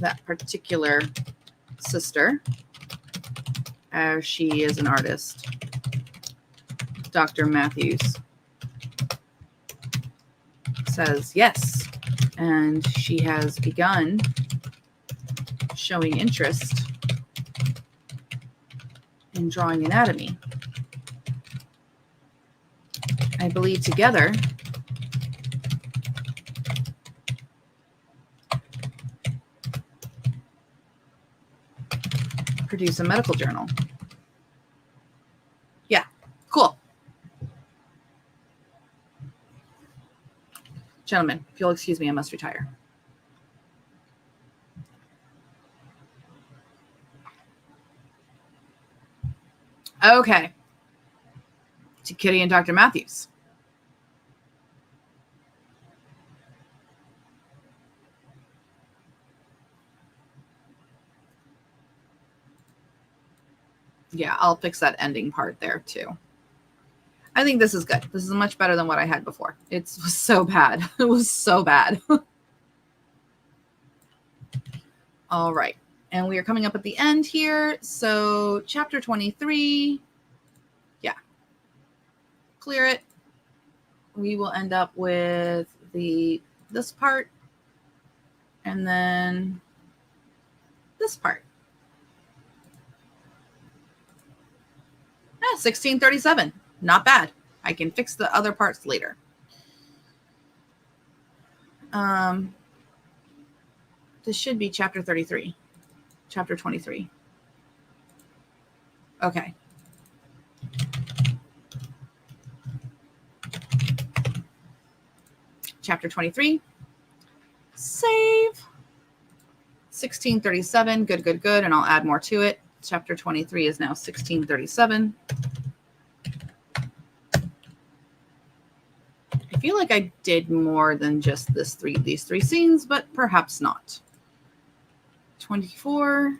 that particular sister, as she is an artist. Dr. Matthews says yes, and she has begun showing interest in drawing anatomy. I believe together produce a medical journal. Yeah, cool. Gentlemen, if you'll excuse me, I must retire. Okay. To Kitty and Dr. Matthews. Yeah, I'll fix that ending part there too. I think this is good. This is much better than what I had before. It was so bad. It was so bad. All right. And we are coming up at the end here. So chapter 23. Yeah. Clear it. We will end up with this part. And then this part. 1637. Not bad. I can fix the other parts later. This should be chapter 33. Chapter 23. Okay. Chapter 23. Save. 1637. Good, good, good. And I'll add more to it. Chapter 23 is now 1637. I feel like I did more than just these three scenes, but perhaps not. 24,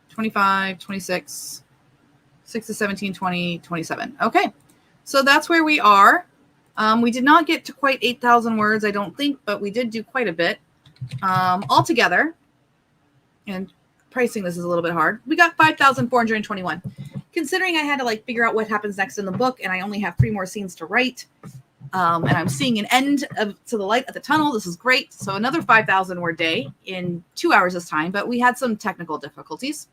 25, 26, 6 to 17, 20, 27. Okay. So that's where we are. We did not get to quite 8,000 words, I don't think, but we did do quite a bit altogether. And pricing this is a little bit hard. We got 5,421. Considering I had to like figure out what happens next in the book, and I only have 3 more scenes to write, and I'm seeing an end to the light at the tunnel. This is great. So another 5,000 word day in 2 hours this time, but we had some technical difficulties.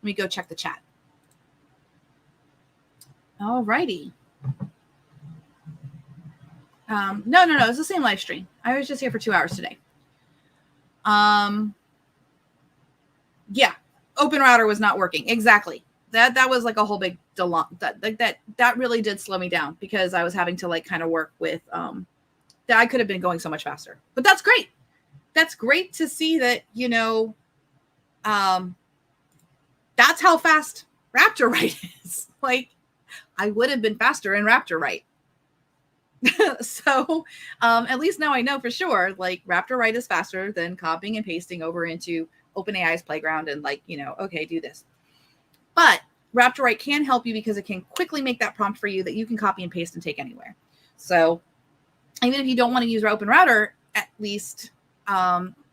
Let me go check the chat. All righty. No. It's the same live stream. I was just here for 2 hours today. Yeah. Open router was not working. Exactly. That was like a whole big that really did slow me down because I was having to like kind of work with that I could have been going so much faster. But that's great. That's great to see that, you know, that's how fast Raptor write is. Like I would have been faster in Raptor write. So at least now I know for sure, like Raptor write is faster than copying and pasting over into OpenAI's playground and like, you know, okay, do this. But Raptor write can help you because it can quickly make that prompt for you that you can copy and paste and take anywhere. So even if you don't want to use Open Router, at least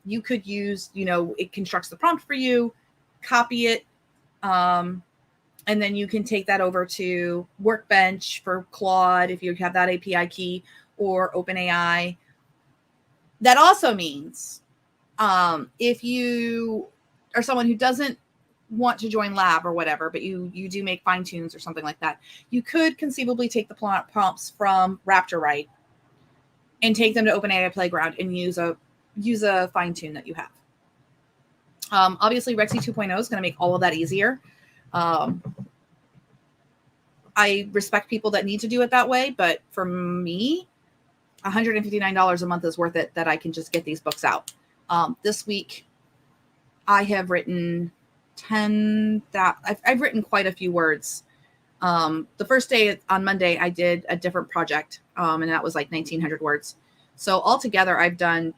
you could use, you know, it constructs the prompt for you, copy it, and then you can take that over to Workbench for Claude if you have that API key or OpenAI. That also means if you are someone who doesn't want to join lab or whatever, but you do make fine tunes or something like that, you could conceivably take the prompts from Raptor write and take them to OpenAI Playground and use a fine tune that you have. Obviously, Rexy 2.0 is going to make all of that easier. I respect people that need to do it that way, but for me, $159 a month is worth it that I can just get these books out. This week, I have written I've written quite a few words. The first day on Monday, I did a different project, and that was like 1,900 words. So altogether, I've done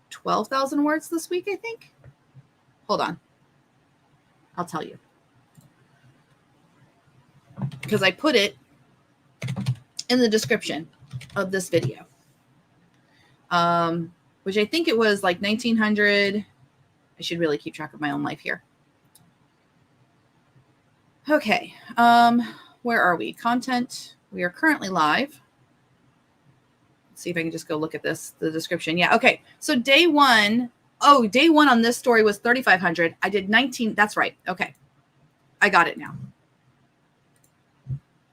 12,000 words this week, I think. Hold on. I'll tell you. Because I put it in the description of this video. Which I think it was like 1,900. I should really keep track of my own life here. Okay. Where are we? Content. We are currently live. Let's see if I can just go look at this, the description. Yeah. Okay. So day one on this story was 3,500. I did 19. That's right. Okay. I got it now.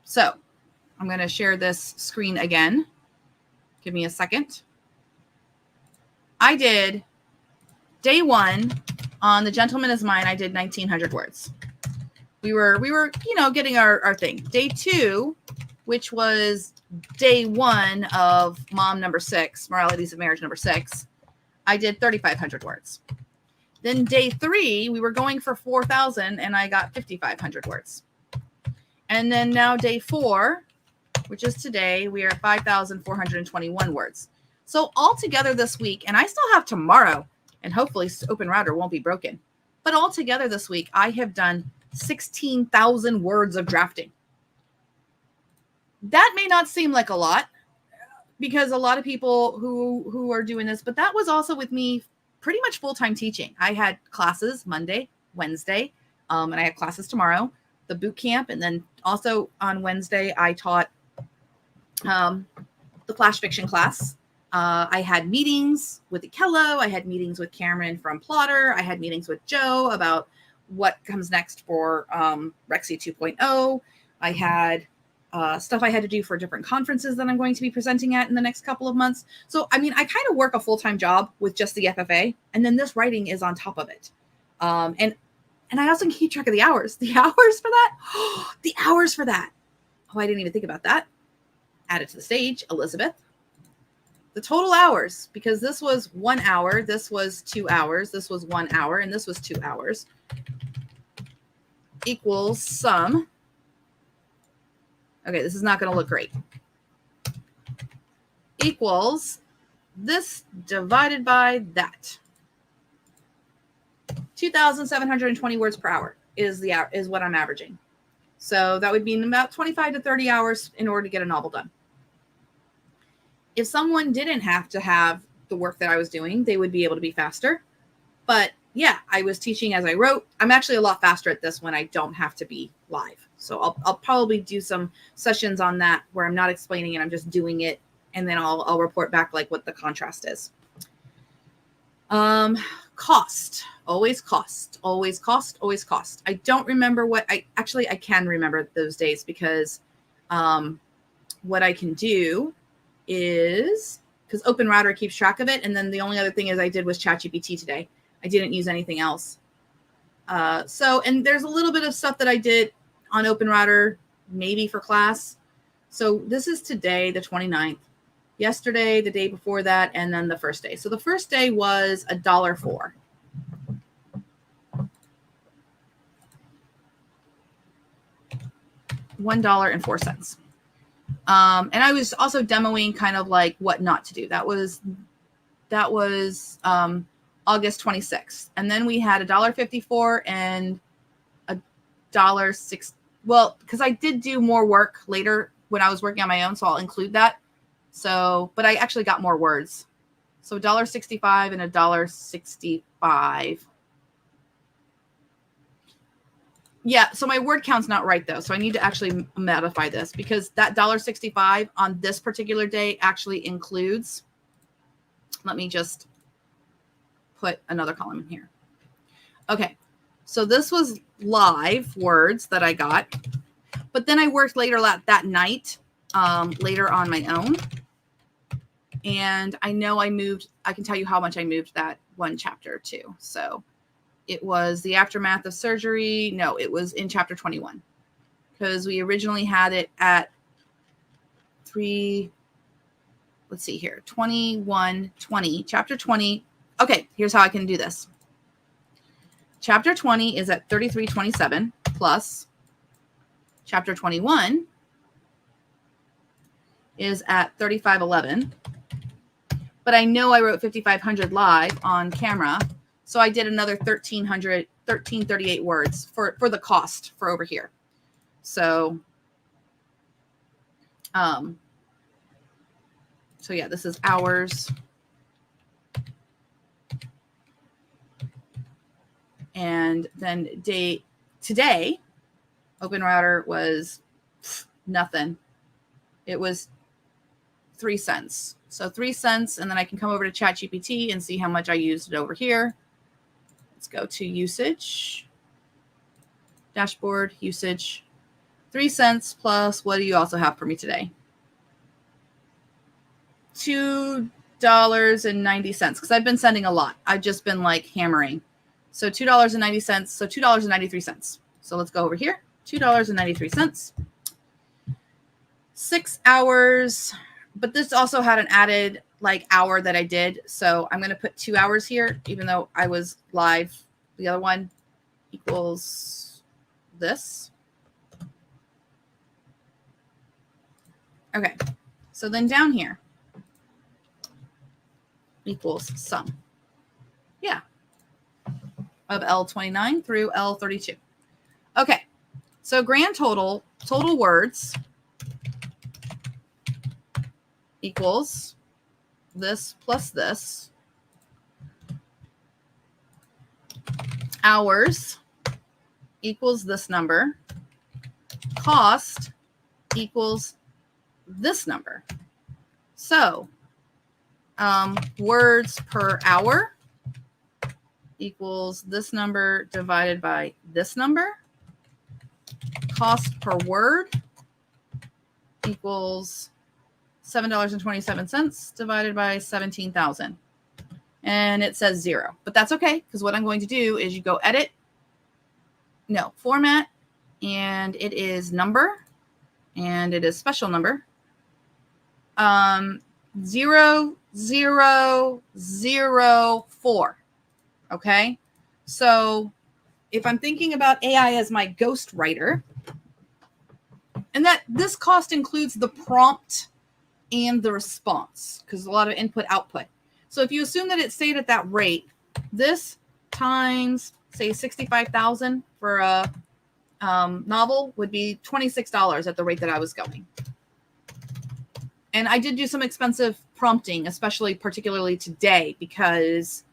So I'm going to share this screen again. Give me a second. I did day one on The Gentleman Is Mine. I did 1,900 words. We were, you know, getting our thing. Day two, which was day one of Mom number 6, Moralities of Marriage number 6, I did 3,500 words. Then day 3, we were going for 4,000 and I got 5,500 words. And then now day 4, which is today, we are at 5,421 words. So altogether this week, and I still have tomorrow, and hopefully Open Router won't be broken. But altogether this week, I have done 16,000 words of drafting. That may not seem like a lot because a lot of people who are doing this, but that was also with me pretty much full-time teaching. I had classes Monday, Wednesday, and I have classes tomorrow, the boot camp. And then also on Wednesday, I taught the flash fiction class. I had meetings with Akello. I had meetings with Cameron from Plotter. I had meetings with Joe about what comes next for Rexy 2.0. I had stuff I had to do for different conferences that I'm going to be presenting at in the next couple of months. So, I mean, I kind of work a full-time job with just the FFA, and then this writing is on top of it. And And I also can keep track of the hours. The hours for that? The hours for that. Oh, I didn't even think about that. Add it to the stage, Elizabeth. The total hours, because this was 1 hour, this was 2 hours, this was 1 hour, and this was 2 hours, equals sum. Okay, this is not going to look great. Equals this divided by that. 2,720 words per hour is what I'm averaging. So that would mean about 25 to 30 hours in order to get a novel done. If someone didn't have to have the work that I was doing, they would be able to be faster. But yeah, I was teaching as I wrote. I'm actually a lot faster at this when I don't have to be live. So I'll probably do some sessions on that where I'm not explaining it, I'm just doing it, and then I'll report back like what the contrast is. Cost, always cost, always cost, always cost. I don't remember what I can remember those days because what I can do is, because Open Router keeps track of it. And then the only other thing is I did was ChatGPT today. I didn't use anything else. And there's a little bit of stuff that I did on Open Router, maybe for class. So this is today, the 29th. Yesterday, the day before that, and then the first day. So the first day was $1.04. $1.04. And I was also demoing kind of like what not to do. That was August 26th. And then we had $1.54 and $1.06. Well, because I did do more work later when I was working on my own, so I'll include that. So, but I actually got more words. So $1.65 and $1.65. Yeah, so my word count's not right though. So I need to actually modify this because that $1.65 on this particular day actually includes, let me just put another column in here. Okay, so this was live words that I got, but then I worked later that night, later on my own. And I know I can tell you how much I moved that one chapter to. So it was the aftermath of surgery. No, it was in chapter 21 because we originally had it at 21:20, chapter 20. Okay, here's how I can do this. Chapter 20 is at 33:27 plus chapter 21 is at 35:11. But I know I wrote 5,500 live on camera. So I did another 1338 words for the cost for over here. So, yeah, this is hours. And then today, Open Router was nothing. It was 3 cents. So 3 cents, and then I can come over to ChatGPT and see how much I used it over here. Let's go to usage, dashboard, usage, 3 cents plus, what do you also have for me today? $2.90, because I've been sending a lot. I've just been like hammering. So $2.90, so $2.93. So let's go over here, $2.93. 6 hours. But this also had an added like hour that I did. So I'm going to put 2 hours here, even though I was live. The other one equals this. Okay. So then down here equals sum. Yeah. Of L29 through L32. Okay. So grand total words equals this plus this. Hours equals this number. Cost equals this number. So words per hour equals this number divided by this number. Cost per word equals $7.27 divided by 17,000. And it says 0, but that's okay. Because what I'm going to do is you go edit, format, and it is number, and it is special number. 0004. Okay. So if I'm thinking about AI as my ghostwriter, and that this cost includes the prompt and the response, because a lot of input output. So if you assume that it stayed at that rate, this times say 65,000 for a novel would be $26 at the rate that I was going. And I did do some expensive prompting, particularly today, because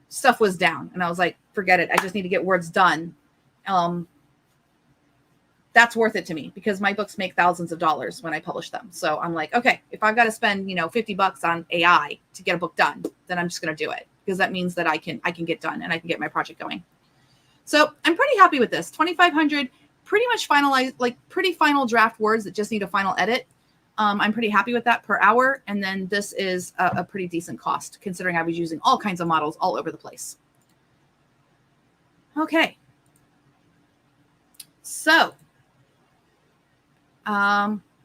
stuff was down. And I was like, forget it. I just need to get words done. That's worth it to me because my books make thousands of dollars when I publish them. So I'm like, okay, if I've got to spend, $50 on AI to get a book done, then I'm just going to do it because that means that I can get done and I can get my project going. So I'm pretty happy with this. 2,500, pretty much finalized, like pretty final draft words that just need a final edit. I'm pretty happy with that per hour. And then this is a pretty decent cost considering I was using all kinds of models all over the place. Okay. So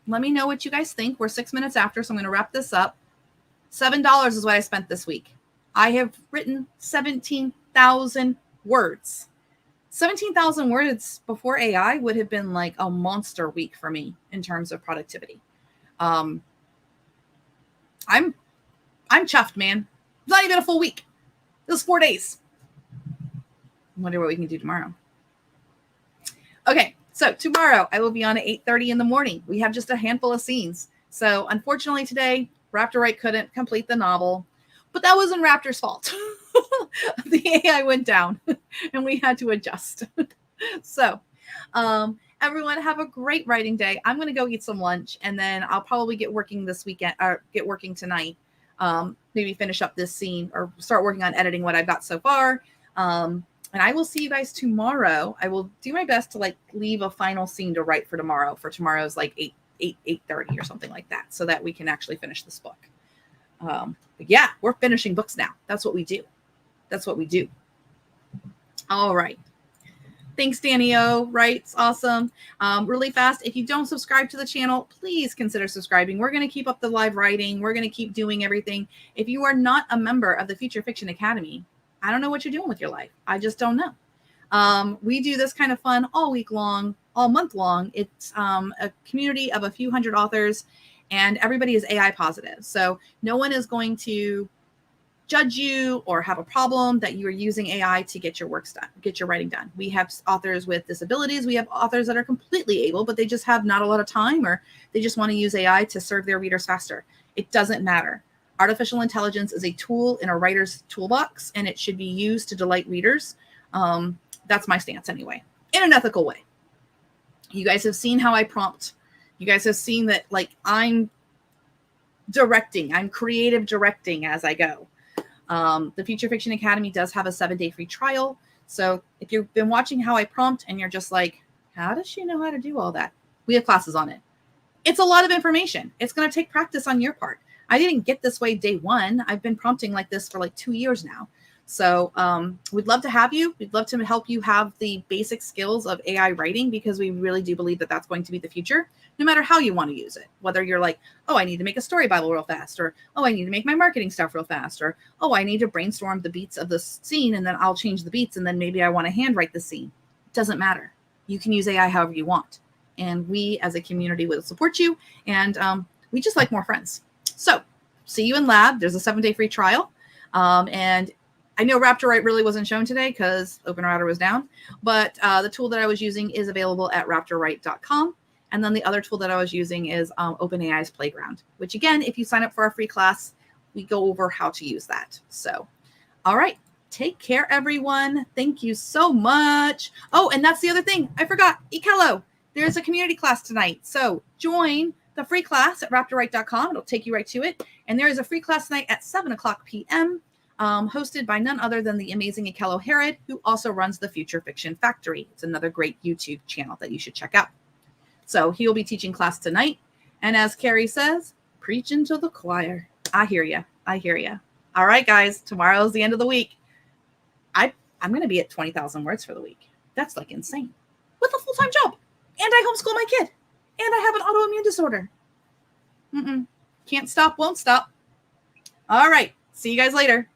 let me know what you guys think. We're 6 minutes after, so I'm going to wrap this up. $7 is what I spent this week. I have written 17,000 words. 17,000 words before AI would have been like a monster week for me in terms of productivity. I'm chuffed, man. It's not even a full week. It was 4 days. I wonder what we can do tomorrow. Okay, so tomorrow I will be on at 8:30 in the morning. We have just a handful of scenes. So unfortunately today, Raptor couldn't complete the novel, but that wasn't Raptor's fault. The AI went down and we had to adjust. So everyone have a great writing day. I'm going to go eat some lunch and then I'll probably get working this weekend or get working tonight. Maybe finish up this scene or start working on editing what I've got so far. And I will see you guys tomorrow. I will do my best to leave a final scene to write for tomorrow. For tomorrow's 8:30 or something like that, so that we can actually finish this book. But yeah, we're finishing books now. That's what we do. That's what we do. All right. Thanks, Danny O. Writes. Awesome. Really fast. If you don't subscribe to the channel, please consider subscribing. We're going to keep up the live writing. We're going to keep doing everything. If you are not a member of the Future Fiction Academy, I don't know what you're doing with your life. I just don't know. We do this kind of fun all week long, all month long. It's a community of a few hundred authors, and everybody is AI positive. So no one is going to judge you or have a problem that you are using AI to get your works done, get your writing done. We have authors with disabilities. We have authors that are completely able, but they just have not a lot of time, or they just want to use AI to serve their readers faster. It doesn't matter. Artificial intelligence is a tool in a writer's toolbox, and it should be used to delight readers. That's my stance anyway, in an ethical way. You guys have seen how I prompt. You guys have seen that I'm directing. I'm creative directing as I go. The Future Fiction Academy does have a 7-day free trial. So if you've been watching how I prompt and you're just like, how does she know how to do all that? We have classes on it. It's a lot of information. It's going to take practice on your part. I didn't get this way day one. I've been prompting like this for 2 years now. So we'd love to have you. We'd love to help you have the basic skills of AI writing, because we really do believe that that's going to be the future, no matter how you want to use it. Whether you're like, oh, I need to make a story Bible real fast, or, oh, I need to make my marketing stuff real fast, or, oh, I need to brainstorm the beats of this scene and then I'll change the beats and then maybe I want to handwrite the scene. It doesn't matter. You can use AI however you want. And we as a community will support you. And we just like more friends. So see you in lab. There's a 7-day free trial. And I know Raptor really wasn't shown today because OpenRouter was down, but the tool that I was using is available at raptorwrite.com. And then the other tool that I was using is OpenAI's Playground, which again, if you sign up for our free class, we go over how to use that. So, all right. Take care, everyone. Thank you so much. Oh, and that's the other thing. I forgot. Ikello. There's a community class tonight. So join the free class at raptorwrite.com. It'll take you right to it. And there is a free class tonight at 7:00 p.m. Hosted by none other than the amazing Ikello Herod, who also runs the Future Fiction Factory. It's another great YouTube channel that you should check out. So he will be teaching class tonight. And as Carrie says, preaching to the choir. I hear you. I hear you. All right, guys. Tomorrow is the end of the week. I'm going to be at 20,000 words for the week. That's like insane. With a full-time job. And I homeschool my kid. And I have an autoimmune disorder. Can't stop, won't stop. All right. See you guys later.